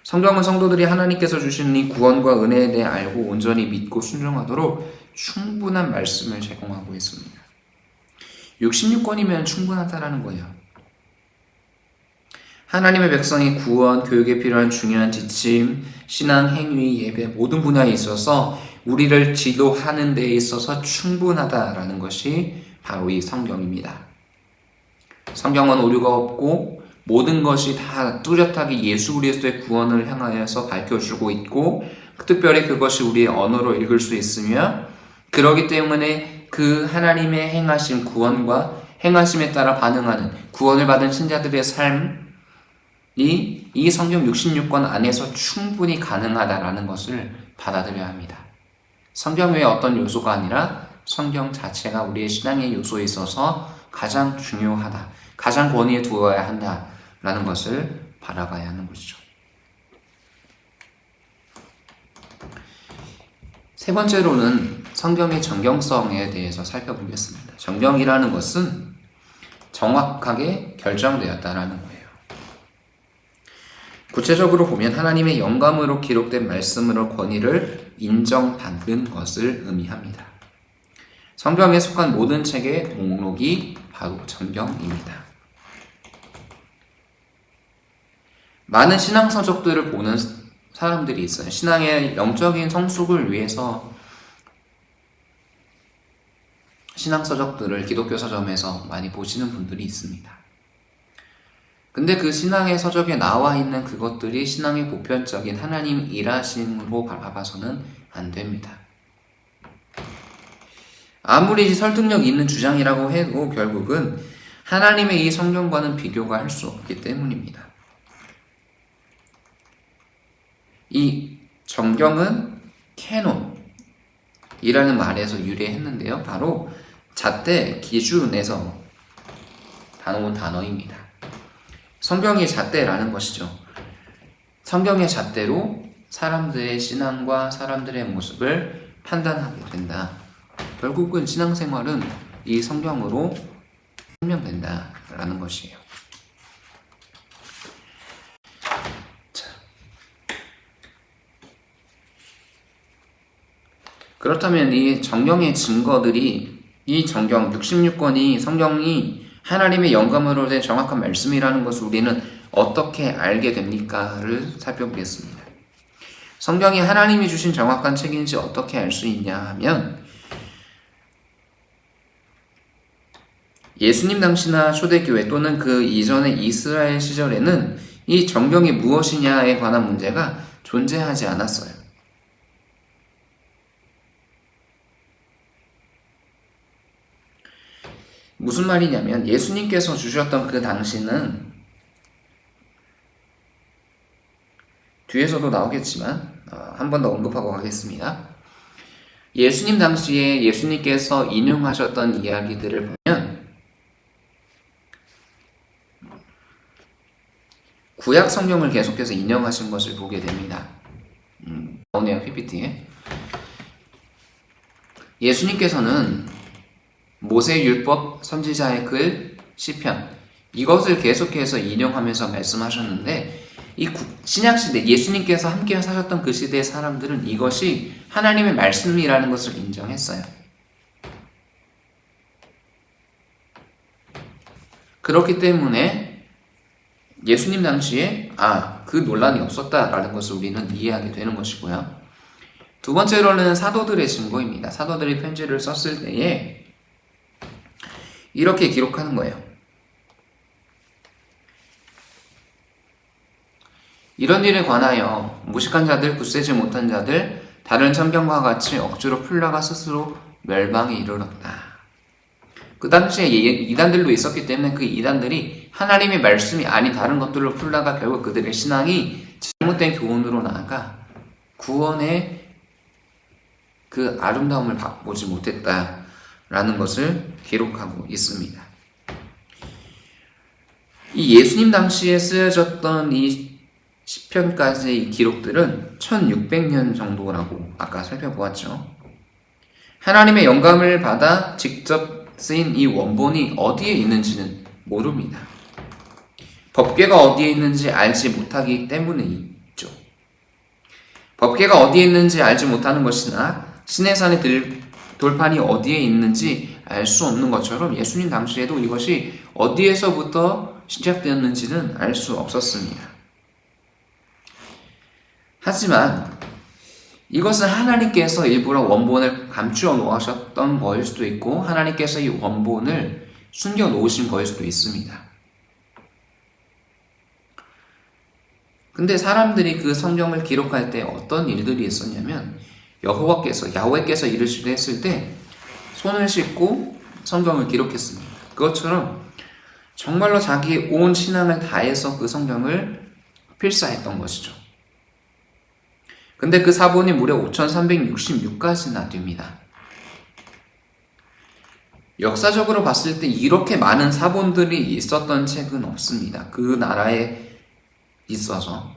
성경은 성도들이 하나님께서 주시는 이 구원과 은혜에 대해 알고 온전히 믿고 순종하도록 충분한 말씀을 제공하고 있습니다. 66권이면 충분하다라는 거예요. 하나님의 백성이 구원, 교육에 필요한 중요한 지침, 신앙, 행위, 예배 모든 분야에 있어서 우리를 지도하는 데 있어서 충분하다라는 것이 바로 이 성경입니다. 성경은 오류가 없고 모든 것이 다 뚜렷하게 예수 그리스도의 구원을 향하여서 밝혀주고 있고, 특별히 그것이 우리의 언어로 읽을 수 있으며, 그러기 때문에 그 하나님의 행하신 구원과 행하심에 따라 반응하는 구원을 받은 신자들의 삶이 이 성경 66권 안에서 충분히 가능하다라는 것을 받아들여야 합니다. 성경 외에 어떤 요소가 아니라 성경 자체가 우리의 신앙의 요소에 있어서 가장 중요하다, 가장 권위에 두어야 한다라는 것을 바라봐야 하는 것이죠. 세 번째로는 성경의 정경성에 대해서 살펴보겠습니다. 정경이라는 것은 정확하게 결정되었다라는 거예요. 구체적으로 보면 하나님의 영감으로 기록된 말씀으로 권위를 인정받는 것을 의미합니다. 성경에 속한 모든 책의 목록이 바로 정경입니다. 많은 신앙서적들을 보는 사람들이 있어요. 신앙의 영적인 성숙을 위해서 신앙서적들을 기독교 서점에서 많이 보시는 분들이 있습니다. 근데 그 신앙의 서적에 나와 있는 그것들이 신앙의 보편적인 하나님 일하심으로 바라봐서는 안 됩니다. 아무리 설득력 있는 주장이라고 해도 결국은 하나님의 이 성경과는 비교가 할 수 없기 때문입니다. 이 정경은 캐논이라는 말에서 유래했는데요. 바로 잣대, 기준에서 나온 단어입니다. 성경이 잣대라는 것이죠. 성경의 잣대로 사람들의 신앙과 사람들의 모습을 판단하게 된다. 결국은 신앙생활은 이 성경으로 설명된다라는 것이에요. 그렇다면 이 정경의 증거들이, 이 정경 66권이 성경이 하나님의 영감으로 된 정확한 말씀이라는 것을 우리는 어떻게 알게 됩니까?를 살펴보겠습니다. 성경이 하나님이 주신 정확한 책인지 어떻게 알 수 있냐 하면, 예수님 당시나 초대교회 또는 그 이전의 이스라엘 시절에는 이 정경이 무엇이냐에 관한 문제가 존재하지 않았어요. 무슨 말이냐면 예수님께서 주셨던 그 당시는, 뒤에서도 나오겠지만 한 번 더 언급하고 가겠습니다. 예수님 당시에 예수님께서 인용하셨던 이야기들을 보면 구약 성경을 계속해서 인용하신 것을 보게 됩니다. 나오네요, PPT에. 예수님께서는 모세율법, 선지자의 글, 시편, 이것을 계속해서 인용하면서 말씀하셨는데, 이 신약시대 예수님께서 함께 사셨던 그 시대의 사람들은 이것이 하나님의 말씀이라는 것을 인정했어요. 그렇기 때문에 예수님 당시에 그 논란이 없었다라는 것을 우리는 이해하게 되는 것이고요. 두 번째로는 사도들의 증거입니다. 사도들이 편지를 썼을 때에 이렇게 기록하는 거예요. 이런 일에 관하여 무식한 자들, 굳세지 못한 자들, 다른 천경과 같이 억지로 풀다가 스스로 멸망에 이르렀다. 그 당시에 이단들도 있었기 때문에 그 이단들이 하나님의 말씀이 아닌 다른 것들로 풀다가 결국 그들의 신앙이 잘못된 교훈으로 나아가 구원의 그 아름다움을 보지 못했다라는 것을 기록하고 있습니다. 이 예수님 당시에 쓰여졌던 이 시편까지의 기록들은 1600년 정도라고 아까 살펴보았죠. 하나님의 영감을 받아 직접 쓰인 이 원본이 어디에 있는지는 모릅니다. 법궤가 어디에 있는지 알지 못하기 때문이죠. 법궤가 어디에 있는지 알지 못하는 것이나 시내산의 돌판이 어디에 있는지 알 수 없는 것처럼 예수님 당시에도 이것이 어디에서부터 시작되었는지는 알 수 없었습니다. 하지만 이것은 하나님께서 일부러 원본을 감추어 놓으셨던 거일 수도 있고 하나님께서 이 원본을 숨겨 놓으신 거일 수도 있습니다. 근데 사람들이 그 성경을 기록할 때 어떤 일들이 있었냐면 야훼께서 이르시되 했을 때 손을 씻고 성경을 기록했습니다. 그것처럼 정말로 자기 온 신앙을 다해서 그 성경을 필사했던 것이죠. 근데 그 사본이 무려 5366가지나 됩니다. 역사적으로 봤을 때 이렇게 많은 사본들이 있었던 책은 없습니다. 그 나라에 있어서.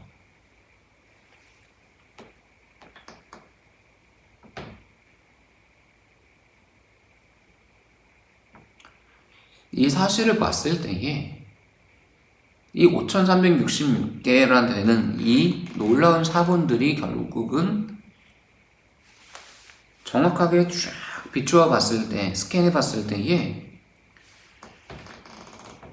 이 사실을 봤을 때에 이 5366개나 되는 이 놀라운 사본들이 결국은 정확하게 쫙 비추어 봤을 때, 스캔해 봤을 때에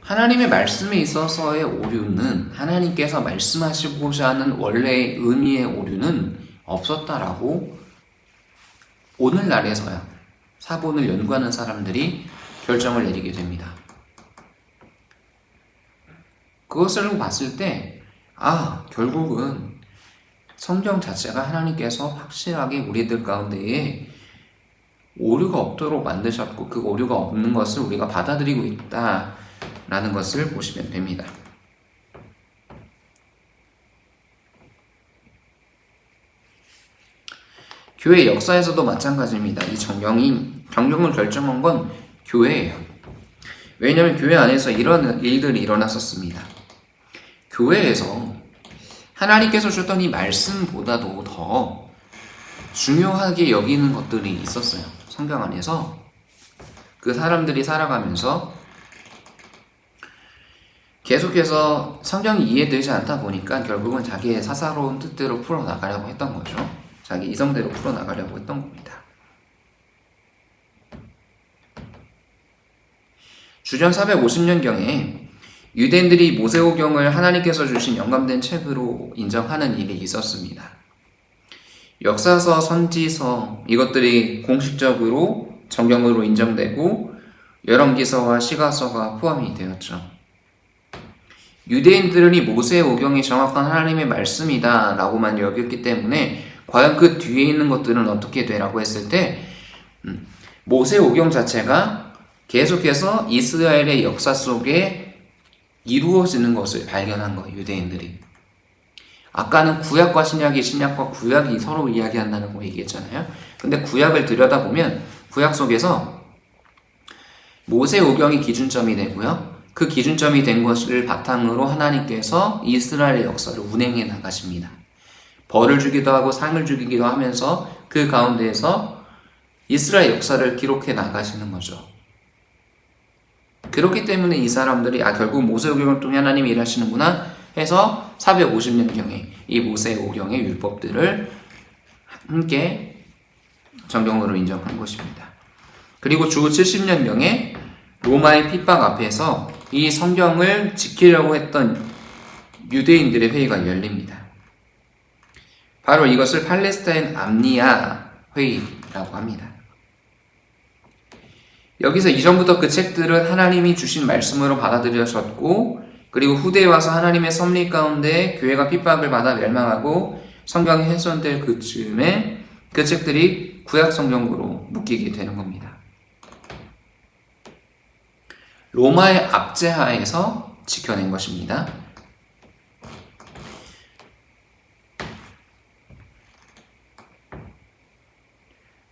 하나님의 말씀에 있어서의 오류는, 하나님께서 말씀하시고자 하는 원래의 의미의 오류는 없었다라고 오늘날에서야 사본을 연구하는 사람들이 결정을 내리게 됩니다. 그것을 봤을 때, 결국은 성경 자체가 하나님께서 확실하게 우리들 가운데에 오류가 없도록 만드셨고, 그 오류가 없는 것을 우리가 받아들이고 있다라는 것을 보시면 됩니다. 교회 역사에서도 마찬가지입니다. 이 정경을 결정한 건 교회예요. 왜냐하면 교회 안에서 이런 일들이 일어났었습니다. 교회에서 하나님께서 주셨던 이 말씀보다도 더 중요하게 여기는 것들이 있었어요. 성경 안에서 그 사람들이 살아가면서 계속해서 성경이 이해되지 않다 보니까 결국은 자기의 사사로운 뜻대로 풀어나가려고 했던 거죠. 자기 이성대로 풀어나가려고 했던 겁니다. 주전 450년경에 유대인들이 모세오경을 하나님께서 주신 영감된 책으로 인정하는 일이 있었습니다. 역사서, 선지서 이것들이 공식적으로 정경으로 인정되고 열왕기서와 시가서가 포함이 되었죠. 유대인들은 이 모세오경이 정확한 하나님의 말씀이다 라고만 여겼기 때문에 과연 그 뒤에 있는 것들은 어떻게 되라고 했을 때 모세오경 자체가 계속해서 이스라엘의 역사 속에 이루어지는 것을 발견한 거예요. 유대인들이. 아까는 구약과 신약이, 신약과 구약이 서로 이야기한다는 거 얘기했잖아요. 근데 구약을 들여다보면 구약 속에서 모세오경이 기준점이 되고요. 그 기준점이 된 것을 바탕으로 하나님께서 이스라엘의 역사를 운행해 나가십니다. 벌을 주기도 하고 상을 주기도 하면서 그 가운데에서 이스라엘 역사를 기록해 나가시는 거죠. 그렇기 때문에 이 사람들이 결국 모세오경을 통해 하나님이 일하시는구나 해서 450년경에 이 모세오경의 율법들을 함께 정경으로 인정한 것입니다. 그리고 주 70년경에 로마의 핍박 앞에서 이 성경을 지키려고 했던 유대인들의 회의가 열립니다. 바로 이것을 팔레스타인 암니아 회의라고 합니다. 여기서 이전부터 그 책들은 하나님이 주신 말씀으로 받아들여졌고, 그리고 후대에 와서 하나님의 섭리 가운데 교회가 핍박을 받아 멸망하고 성경이 훼손될 그쯤에 그 책들이 구약 성경으로 묶이게 되는 겁니다. 로마의 압제하에서 지켜낸 것입니다.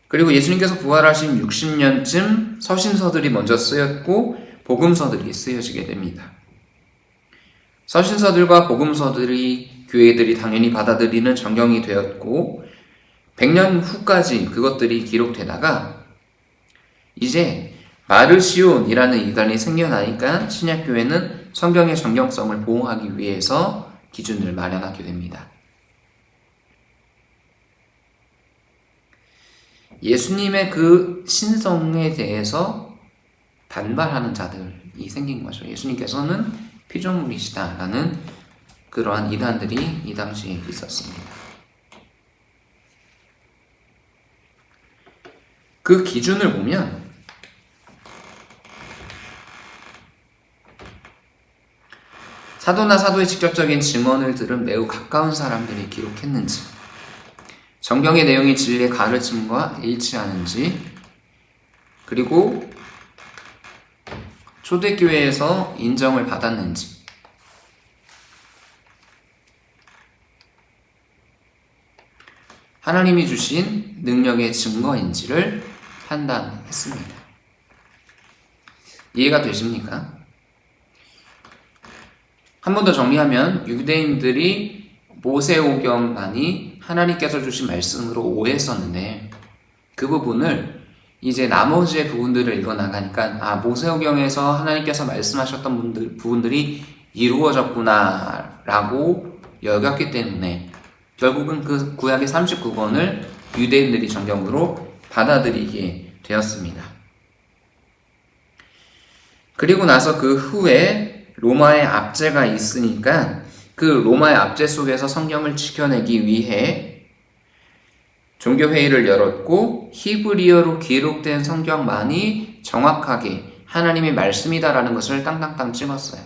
그리고 예수님께서 부활하신 60년쯤 서신서들이 먼저 쓰였고 복음서들이 쓰여지게 됩니다. 서신서들과 복음서들이 교회들이 당연히 받아들이는 정경이 되었고 100년 후까지 그것들이 기록되다가 이제 마르시온이라는 이단이 생겨나니까 신약교회는 성경의 정경성을 보호하기 위해서 기준을 마련하게 됩니다. 예수님의 그 신성에 대해서 반발하는 자들이 생긴 거죠. 예수님께서는 피조물이시다라는 그러한 이단들이 이 당시에 있었습니다. 그 기준을 보면 사도나 사도의 직접적인 증언을 들은 매우 가까운 사람들이 기록했는지, 정경의 내용이 진리의 가르침과 일치하는지, 그리고 초대교회에서 인정을 받았는지, 하나님이 주신 능력의 증거인지를 판단했습니다. 이해가 되십니까? 한 번 더 정리하면 유대인들이 모세오경만이 하나님께서 주신 말씀으로 오해했었는데 그 부분을 이제 나머지의 부분들을 읽어나가니까 모세오경에서 하나님께서 말씀하셨던 부분들이 이루어졌구나 라고 여겼기 때문에 결국은 그 구약의 39권을 유대인들이 정경으로 받아들이게 되었습니다. 그리고 나서 그 후에 로마의 압제가 있으니까 그 로마의 압제 속에서 성경을 지켜내기 위해 종교회의를 열었고 히브리어로 기록된 성경만이 정확하게 하나님의 말씀이다라는 것을 땅땅땅 찍었어요.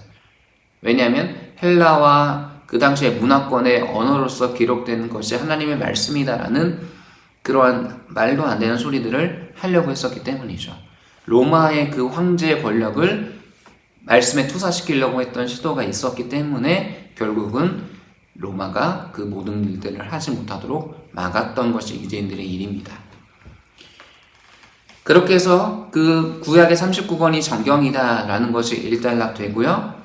왜냐하면 헬라와 그 당시의 문화권의 언어로서 기록된 것이 하나님의 말씀이다라는 그러한 말도 안 되는 소리들을 하려고 했었기 때문이죠. 로마의 그 황제의 권력을 말씀에 투사시키려고 했던 시도가 있었기 때문에 결국은 로마가 그 모든 일들을 하지 못하도록 막았던 것이 유대인들의 일입니다. 그렇게 해서 그 구약의 39권이 정경이다라는 것이 일단락되고요.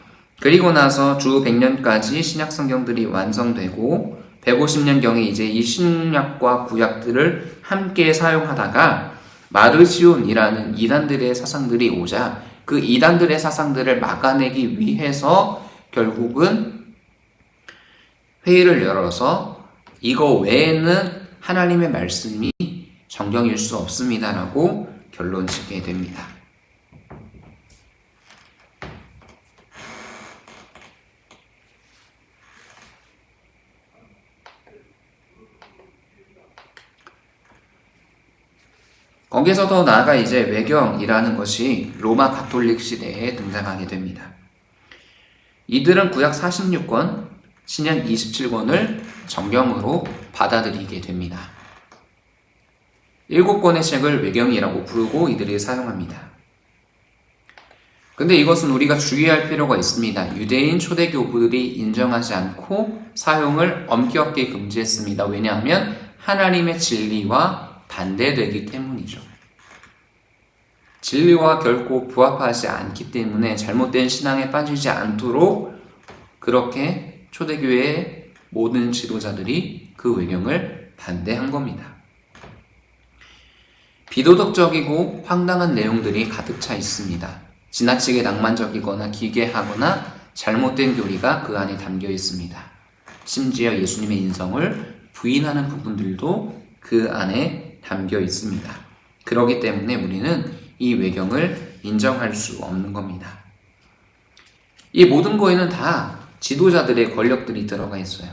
그리고 나서 주 100년까지 신약 성경들이 완성되고 150년경에 이제 이 신약과 구약들을 함께 사용하다가 마르시온이라는 이단들의 사상들이 오자 그 이단들의 사상들을 막아내기 위해서 결국은 회의를 열어서 이거 외에는 하나님의 말씀이 정경일 수 없습니다라고 결론 짓게 됩니다. 거기서 더 나아가 이제 외경이라는 것이 로마 가톨릭 시대에 등장하게 됩니다. 이들은 구약 46권, 신약 27권을 정경으로 받아들이게 됩니다. 7권의 책을 외경이라고 부르고 이들이 사용합니다. 근데 이것은 우리가 주의할 필요가 있습니다. 유대인 초대교부들이 인정하지 않고 사용을 엄격히 금지했습니다. 왜냐하면 하나님의 진리와 반대되기 때문이죠. 진리와 결코 부합하지 않기 때문에 잘못된 신앙에 빠지지 않도록 그렇게 초대교회의 모든 지도자들이 그 외경을 반대한 겁니다. 비도덕적이고 황당한 내용들이 가득 차 있습니다. 지나치게 낭만적이거나 기괴하거나 잘못된 교리가 그 안에 담겨 있습니다. 심지어 예수님의 인성을 부인하는 부분들도 그 안에 담겨 있습니다. 그렇기 때문에 우리는 이 외경을 인정할 수 없는 겁니다. 이 모든 거에는 다 지도자들의 권력들이 들어가 있어요.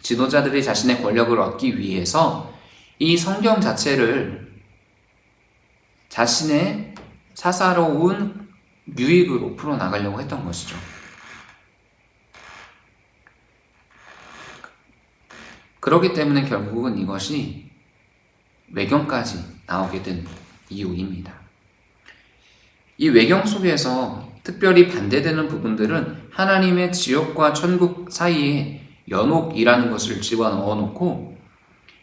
지도자들이 자신의 권력을 얻기 위해서 이 성경 자체를 자신의 사사로운 유익으로 풀어나가려고 했던 것이죠. 그렇기 때문에 결국은 이것이 외경까지 나오게 된 이유입니다. 이 외경 속에서 특별히 반대되는 부분들은 하나님의 지옥과 천국 사이에 연옥이라는 것을 집어넣어 놓고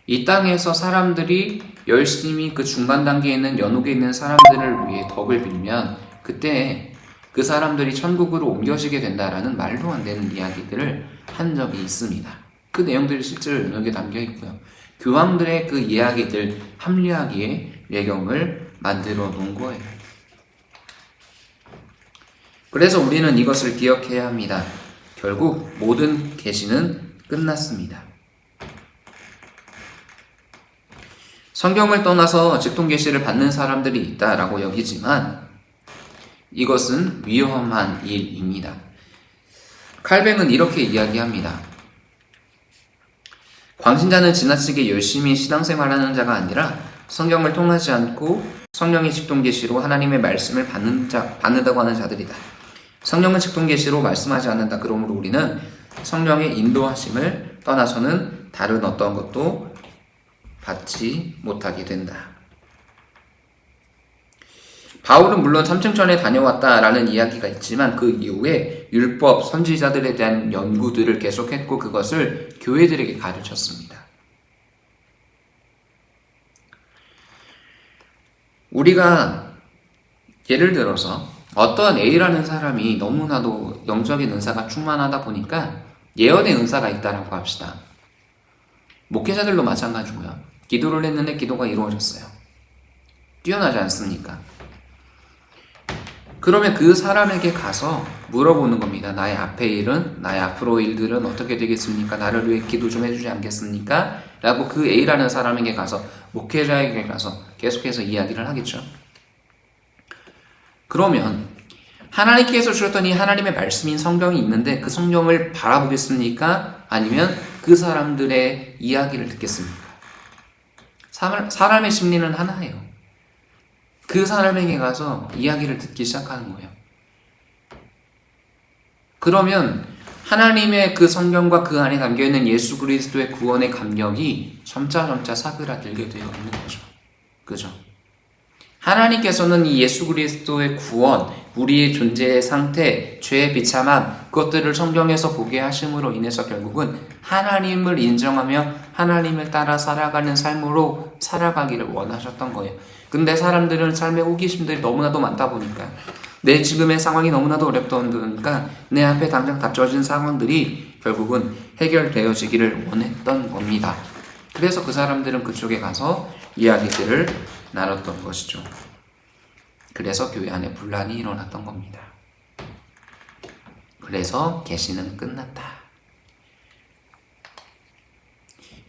이 땅에서 사람들이 열심히 그 중간 단계에 있는 연옥에 있는 사람들을 위해 덕을 빌면 그때 그 사람들이 천국으로 옮겨지게 된다라는 말도 안 되는 이야기들을 한 적이 있습니다. 그 내용들이 실제로 연옥에 담겨 있고요. 교황들의 그 이야기들 합리화하기에 외경을 만들어 놓은 거예요. 그래서 우리는 이것을 기억해야 합니다. 결국 모든 계시는 끝났습니다. 성경을 떠나서 직통계시를 받는 사람들이 있다라고 여기지만 이것은 위험한 일입니다. 칼뱅은 이렇게 이야기합니다. 광신자는 지나치게 열심히 신앙생활하는 자가 아니라 성경을 통하지 않고 성령의 직통계시로 하나님의 말씀을 받는다고 하는 자들이다. 성령은 직통계시로 말씀하지 않는다. 그러므로 우리는 성령의 인도하심을 떠나서는 다른 어떤 것도 받지 못하게 된다. 바울은 물론 삼층천에 다녀왔다라는 이야기가 있지만 그 이후에 율법, 선지자들에 대한 연구들을 계속했고 그것을 교회들에게 가르쳤습니다. 우리가 예를 들어서 어떤 A라는 사람이 너무나도 영적인 은사가 충만하다 보니까 예언의 은사가 있다라고 합시다. 목회자들도 마찬가지고요. 기도를 했는데 기도가 이루어졌어요. 뛰어나지 않습니까? 그러면 그 사람에게 가서 물어보는 겁니다. 나의 앞의 일은, 나의 앞으로 일들은 어떻게 되겠습니까? 나를 위해 기도 좀 해주지 않겠습니까? 라고 그 A라는 사람에게 가서, 목회자에게 가서 계속해서 이야기를 하겠죠. 그러면 하나님께서 주셨던 이 하나님의 말씀인 성경이 있는데 그 성경을 바라보겠습니까? 아니면 그 사람들의 이야기를 듣겠습니까? 사람의 심리는 하나예요. 그 사람에게 가서 이야기를 듣기 시작하는 거예요. 그러면 하나님의 그 성경과 그 안에 담겨있는 예수 그리스도의 구원의 감격이 점차 사그라들게 되어 있는 거죠. 그죠? 하나님께서는 이 예수 그리스도의 구원, 우리의 존재의 상태, 죄의 비참함, 그것들을 성경에서 보게 하심으로 인해서 결국은 하나님을 인정하며 하나님을 따라 살아가는 삶으로 살아가기를 원하셨던 거예요. 근데 사람들은 삶의 호기심들이 너무나도 많다 보니까, 내 지금의 상황이 너무나도 어렵다 보니까 내 앞에 당장 닥쳐진 상황들이 결국은 해결되어지기를 원했던 겁니다. 그래서 그 사람들은 그쪽에 가서 이야기들을 나눴던 것이죠. 그래서 교회 안에 분란이 일어났던 겁니다. 그래서 계시는 끝났다.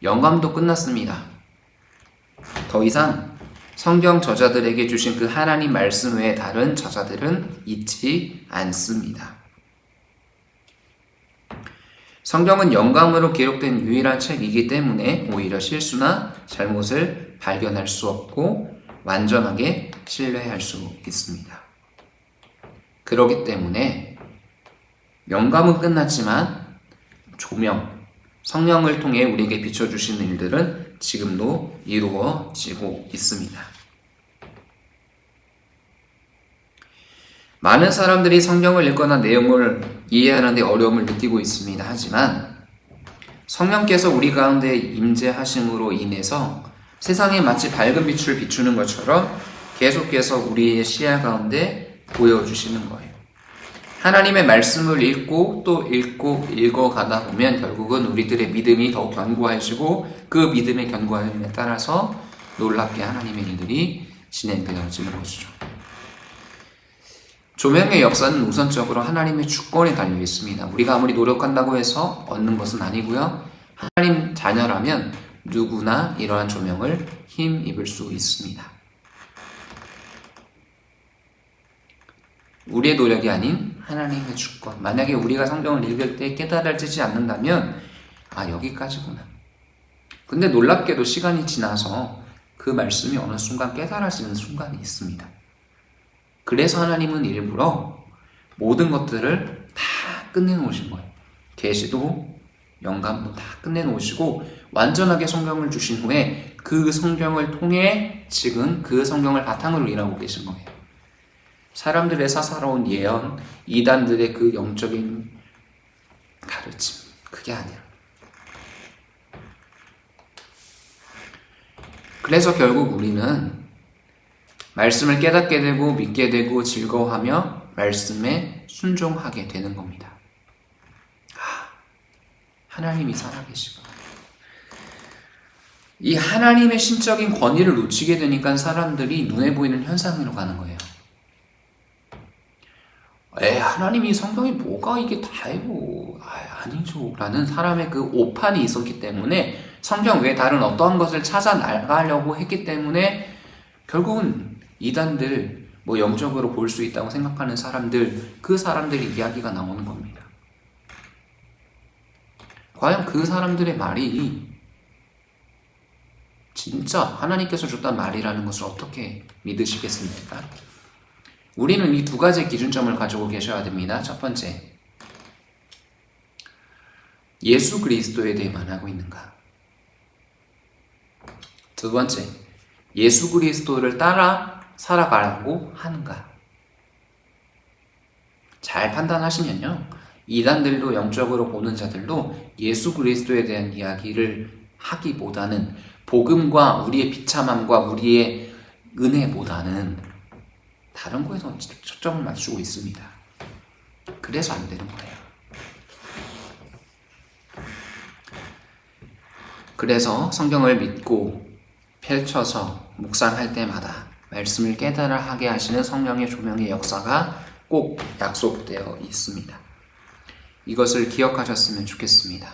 영감도 끝났습니다. 더 이상 성경 저자들에게 주신 그 하나님 말씀 외에 다른 저자들은 있지 않습니다. 성경은 영감으로 기록된 유일한 책이기 때문에 오히려 실수나 잘못을 발견할 수 없고 완전하게 신뢰할 수 있습니다. 그렇기 때문에 영감은 끝났지만 조명, 성령을 통해 우리에게 비춰주시는 일들은 지금도 이루어지고 있습니다. 많은 사람들이 성경을 읽거나 내용을 이해하는 데 어려움을 느끼고 있습니다. 하지만 성령께서 우리 가운데 임재하심으로 인해서 세상에 마치 밝은 빛을 비추는 것처럼 계속해서 우리의 시야 가운데 보여주시는 거예요. 하나님의 말씀을 읽고 또 읽어가다 보면 결국은 우리들의 믿음이 더욱 견고해지고 그 믿음의 견고함에 따라서 놀랍게 하나님의 일들이 진행되어지는 것이죠. 조명의 역사는 우선적으로 하나님의 주권에 달려 있습니다. 우리가 아무리 노력한다고 해서 얻는 것은 아니고요. 하나님 자녀라면 누구나 이러한 조명을 힘입을 수 있습니다. 우리의 노력이 아닌 하나님의 주권. 만약에 우리가 성경을 읽을 때 깨달아지지 않는다면 여기까지구나. 근데 놀랍게도 시간이 지나서 그 말씀이 어느 순간 깨달아지는 순간이 있습니다. 그래서 하나님은 일부러 모든 것들을 다 끝내놓으신 거예요. 계시도 영감도 다 끝내놓으시고 완전하게 성경을 주신 후에 그 성경을 통해 지금 그 성경을 바탕으로 일하고 계신 거예요. 사람들의 사사로운 예언, 이단들의 그 영적인 가르침, 그게 아니야. 그래서 결국 우리는 말씀을 깨닫게 되고 믿게 되고 즐거워하며 말씀에 순종하게 되는 겁니다. 하나님이 살아계시고 이 하나님의 신적인 권위를 놓치게 되니까 사람들이 눈에 보이는 현상으로 가는 거예요. 하나님이 성경에 뭐가 이게 다이고 아니죠 라는 사람의 그 오판이 있었기 때문에 성경 외에 다른 어떠한 것을 찾아 나가려고 했기 때문에 결국은 이단들, 영적으로 볼 수 있다고 생각하는 사람들, 그 사람들의 이야기가 나오는 겁니다. 과연 그 사람들의 말이 진짜 하나님께서 줬던 말이라는 것을 어떻게 믿으시겠습니까? 우리는 이 두 가지 기준점을 가지고 계셔야 됩니다. 첫 번째, 예수 그리스도에 대해 말하고 있는가? 두 번째, 예수 그리스도를 따라 살아가라고 하는가? 잘 판단하시면요, 이단들도 영적으로 보는 자들도 예수 그리스도에 대한 이야기를 하기보다는 복음과 우리의 비참함과 우리의 은혜보다는 다른 거에서 초점을 맞추고 있습니다. 그래서 안 되는 거예요. 그래서 성경을 믿고 펼쳐서 묵상할 때마다 말씀을 깨달아 하게 하시는 성령의 조명의 역사가 꼭 약속되어 있습니다. 이것을 기억하셨으면 좋겠습니다.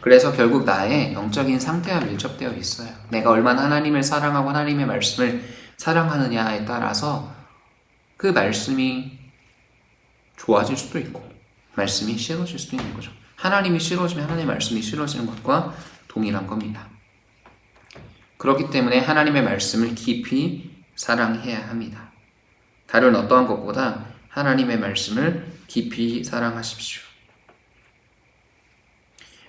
그래서 결국 나의 영적인 상태와 밀접되어 있어요. 내가 얼마나 하나님을 사랑하고 하나님의 말씀을 사랑하느냐에 따라서 그 말씀이 좋아질 수도 있고 말씀이 싫어질 수도 있는 거죠. 하나님이 싫어지면 하나님의 말씀이 싫어지는 것과 동일한 겁니다. 그렇기 때문에 하나님의 말씀을 깊이 사랑해야 합니다. 다른 어떠한 것보다 하나님의 말씀을 깊이 사랑하십시오.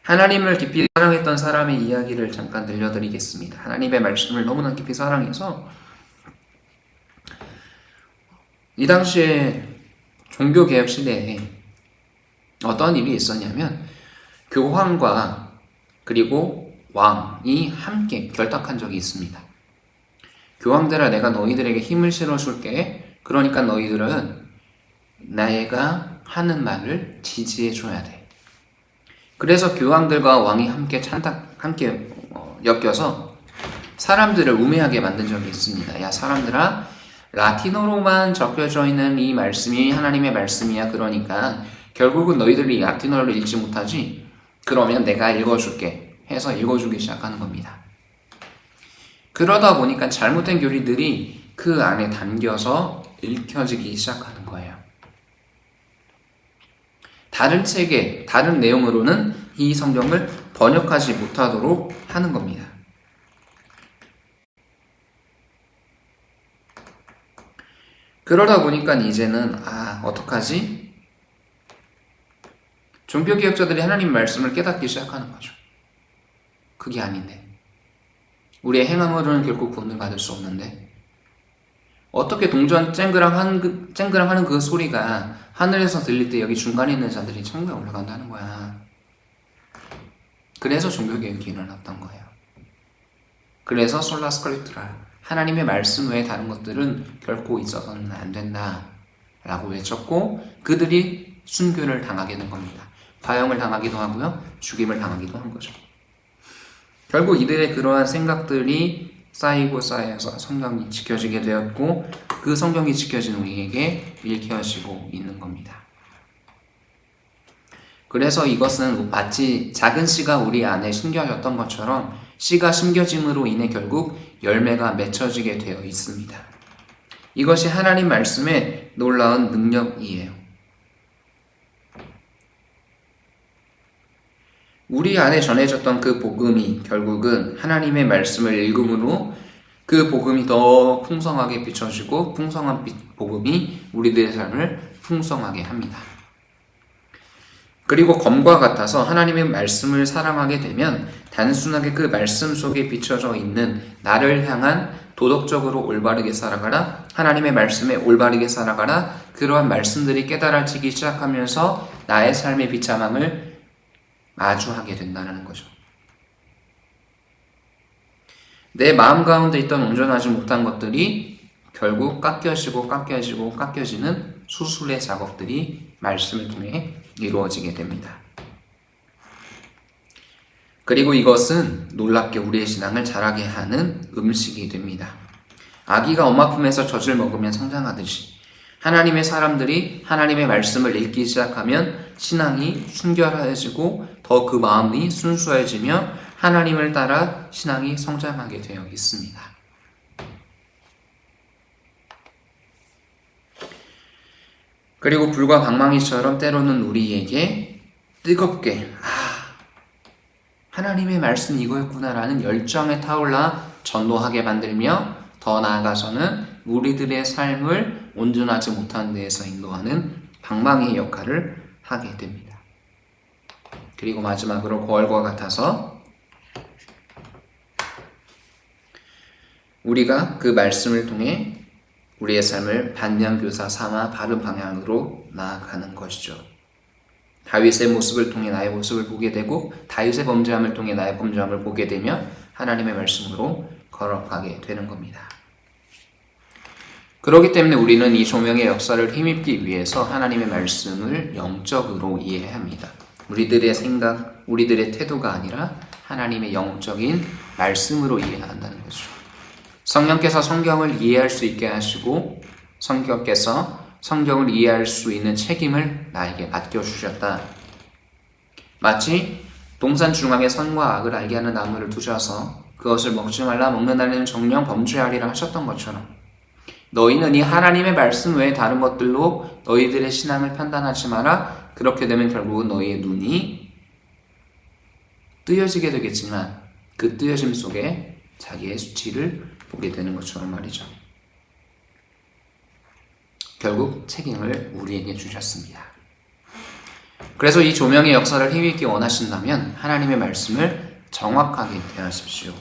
하나님을 깊이 사랑했던 사람의 이야기를 잠깐 들려드리겠습니다. 하나님의 말씀을 너무나 깊이 사랑해서 이 당시에 종교개혁 시대에 어떤 일이 있었냐면 교황과 그리고 왕이 함께 결탁한 적이 있습니다. 교황들아, 내가 너희들에게 힘을 실어줄게. 그러니까 너희들은 내가 하는 말을 지지해줘야 돼. 그래서 교황들과 왕이 함께 엮여서 사람들을 우매하게 만든 적이 있습니다. 야, 사람들아, 라틴어로만 적혀져 있는 이 말씀이 하나님의 말씀이야. 그러니까 결국은 너희들이 라틴어를 읽지 못하지? 그러면 내가 읽어줄게 해서 읽어주기 시작하는 겁니다. 그러다 보니까 잘못된 교리들이 그 안에 담겨서 읽혀지기 시작하는 거예요. 다른 책에 다른 내용으로는 이 성경을 번역하지 못하도록 하는 겁니다. 그러다 보니까 이제는 어떡하지? 종교개혁자들이 하나님 말씀을 깨닫기 시작하는 거죠. 그게 아닌데. 우리의 행함으로는 결국 구원을 받을 수 없는데 어떻게 동전 쨍그랑 하는 그 소리가 하늘에서 들릴 때 여기 중간에 있는 자들이 천국에 올라간다는 거야. 그래서 종교개혁이 일어났던 거예요. 그래서 솔라 스크립투라, 하나님의 말씀 외에 다른 것들은 결코 있어서는 안 된다 라고 외쳤고 그들이 순교를 당하게 된 겁니다. 화형을 당하기도 하고요, 죽임을 당하기도 한 거죠. 결국 이들의 그러한 생각들이 쌓이고 쌓여서 성경이 지켜지게 되었고 그 성경이 지켜진 우리에게 읽혀지고 있는 겁니다. 그래서 이것은 마치 작은 씨가 우리 안에 심겨졌던 것처럼 씨가 심겨짐으로 인해 결국 열매가 맺혀지게 되어 있습니다. 이것이 하나님 말씀의 놀라운 능력이에요. 우리 안에 전해졌던 그 복음이 결국은 하나님의 말씀을 읽음으로 그 복음이 더 풍성하게 비춰지고 풍성한 복음이 우리들의 삶을 풍성하게 합니다. 그리고 검과 같아서 하나님의 말씀을 사랑하게 되면 단순하게 그 말씀 속에 비춰져 있는 나를 향한 도덕적으로 올바르게 살아가라, 하나님의 말씀에 올바르게 살아가라, 그러한 말씀들이 깨달아지기 시작하면서 나의 삶의 비참함을 마주하게 된다는 거죠. 내 마음 가운데 있던 온전하지 못한 것들이 결국 깎여지는 수술의 작업들이 말씀을 통해 이루어지게 됩니다. 그리고 이것은 놀랍게 우리의 신앙을 자라게 하는 음식이 됩니다. 아기가 엄마 품에서 젖을 먹으면 성장하듯이 하나님의 사람들이 하나님의 말씀을 읽기 시작하면 신앙이 순결해지고 더 그 마음이 순수해지며 하나님을 따라 신앙이 성장하게 되어 있습니다. 그리고 불과 방망이처럼 때로는 우리에게 뜨겁게 하나님의 말씀 이거였구나라는 열정에 타올라 전도하게 만들며 더 나아가서는 우리들의 삶을 온전하지 못한 데에서 인도하는 방망이의 역할을 하게 됩니다. 그리고 마지막으로 거울과 같아서 우리가 그 말씀을 통해 우리의 삶을 반면교사 삼아 바른 방향으로 나아가는 것이죠. 다윗의 모습을 통해 나의 모습을 보게 되고 다윗의 범죄함을 통해 나의 범죄함을 보게 되며 하나님의 말씀으로 걸어가게 되는 겁니다. 그렇기 때문에 우리는 이 조명의 역사를 힘입기 위해서 하나님의 말씀을 영적으로 이해해야 합니다. 우리들의 생각, 우리들의 태도가 아니라 하나님의 영적인 말씀으로 이해해야 한다는 거죠. 성령께서 성경을 이해할 수 있게 하시고 성경께서 성경을 이해할 수 있는 책임을 나에게 맡겨주셨다. 마치 동산 중앙에 선과 악을 알게 하는 나무를 두셔서 그것을 먹지 말라, 먹는 날에는 정령 범죄하리라 하셨던 것처럼 너희는 이 하나님의 말씀 외에 다른 것들로 너희들의 신앙을 판단하지 마라. 그렇게 되면 결국은 너희의 눈이 뜨여지게 되겠지만 그 뜨여짐 속에 자기의 수치를 보게 되는 것처럼 말이죠. 결국 책임을 우리에게 주셨습니다. 그래서 이 조명의 역사를 힘있게 원하신다면 하나님의 말씀을 정확하게 대하십시오.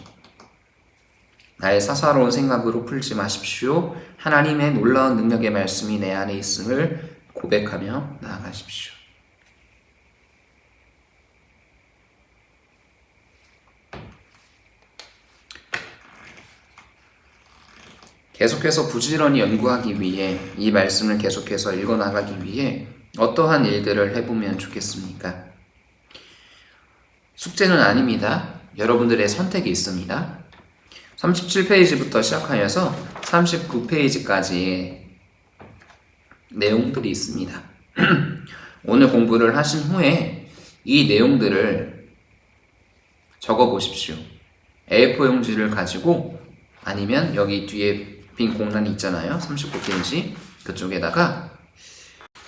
나의 사사로운 생각으로 풀지 마십시오. 하나님의 놀라운 능력의 말씀이 내 안에 있음을 고백하며 나아가십시오. 계속해서 부지런히 연구하기 위해 이 말씀을 계속해서 읽어나가기 위해 어떠한 일들을 해보면 좋겠습니까? 숙제는 아닙니다. 여러분들의 선택이 있습니다. 37페이지부터 시작하여서 39페이지까지의 내용들이 있습니다. 오늘 공부를 하신 후에 이 내용들을 적어 보십시오. A4 용지를 가지고 아니면 여기 뒤에 빈 공란이 있잖아요. 39페이지 그쪽에다가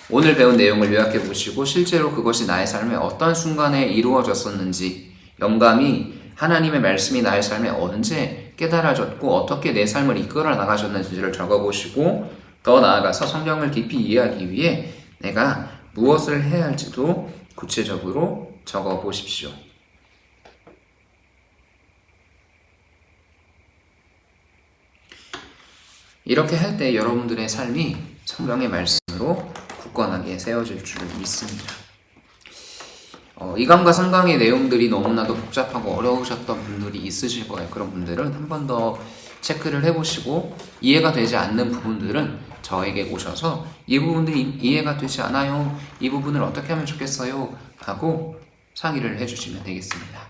오늘 배운 내용을 요약해 보시고 실제로 그것이 나의 삶에 어떤 순간에 이루어졌었는지, 영감이 하나님의 말씀이 나의 삶에 언제 깨달아졌고 어떻게 내 삶을 이끌어 나가셨는지를 적어보시고 더 나아가서 성경을 깊이 이해하기 위해 내가 무엇을 해야 할지도 구체적으로 적어보십시오. 이렇게 할 때 여러분들의 삶이 성경의 말씀으로 굳건하게 세워질 줄 믿습니다. 2강과 3강의 내용들이 너무나도 복잡하고 어려우셨던 분들이 있으실 거예요. 그런 분들은 한 번 더 체크를 해보시고 이해가 되지 않는 부분들은 저에게 오셔서 이 부분들이 이해가 되지 않아요. 이 부분을 어떻게 하면 좋겠어요? 하고 상의를 해주시면 되겠습니다.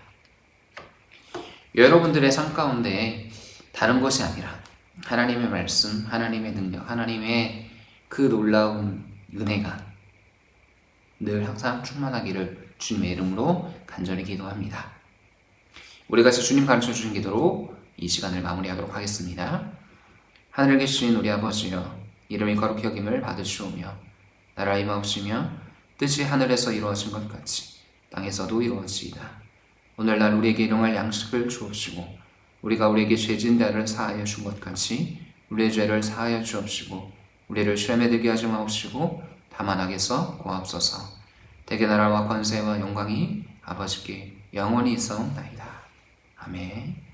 여러분들의 삶 가운데 다른 것이 아니라 하나님의 말씀, 하나님의 능력, 하나님의 그 놀라운 은혜가 늘 항상 충만하기를 주님의 이름으로 간절히 기도합니다. 우리 같이 주님 가르쳐 주신 기도로 이 시간을 마무리하도록 하겠습니다. 하늘에 계신 우리 아버지여, 이름이 거룩히 여김을 받으시오며 나라 임하옵시며 뜻이 하늘에서 이루어진 것 같이 땅에서도 이루어지이다. 오늘날 우리에게 일용할 양식을 주옵시고 우리가 우리에게 죄진 자를 사하여 준 것 같이 우리의 죄를 사하여 주옵시고 우리를 시험에 들게 하지 마옵시고 다만 악에서 구하옵소서. 대개 나라와 권세와 영광이 아버지께 영원히 있사옵나이다. 아멘.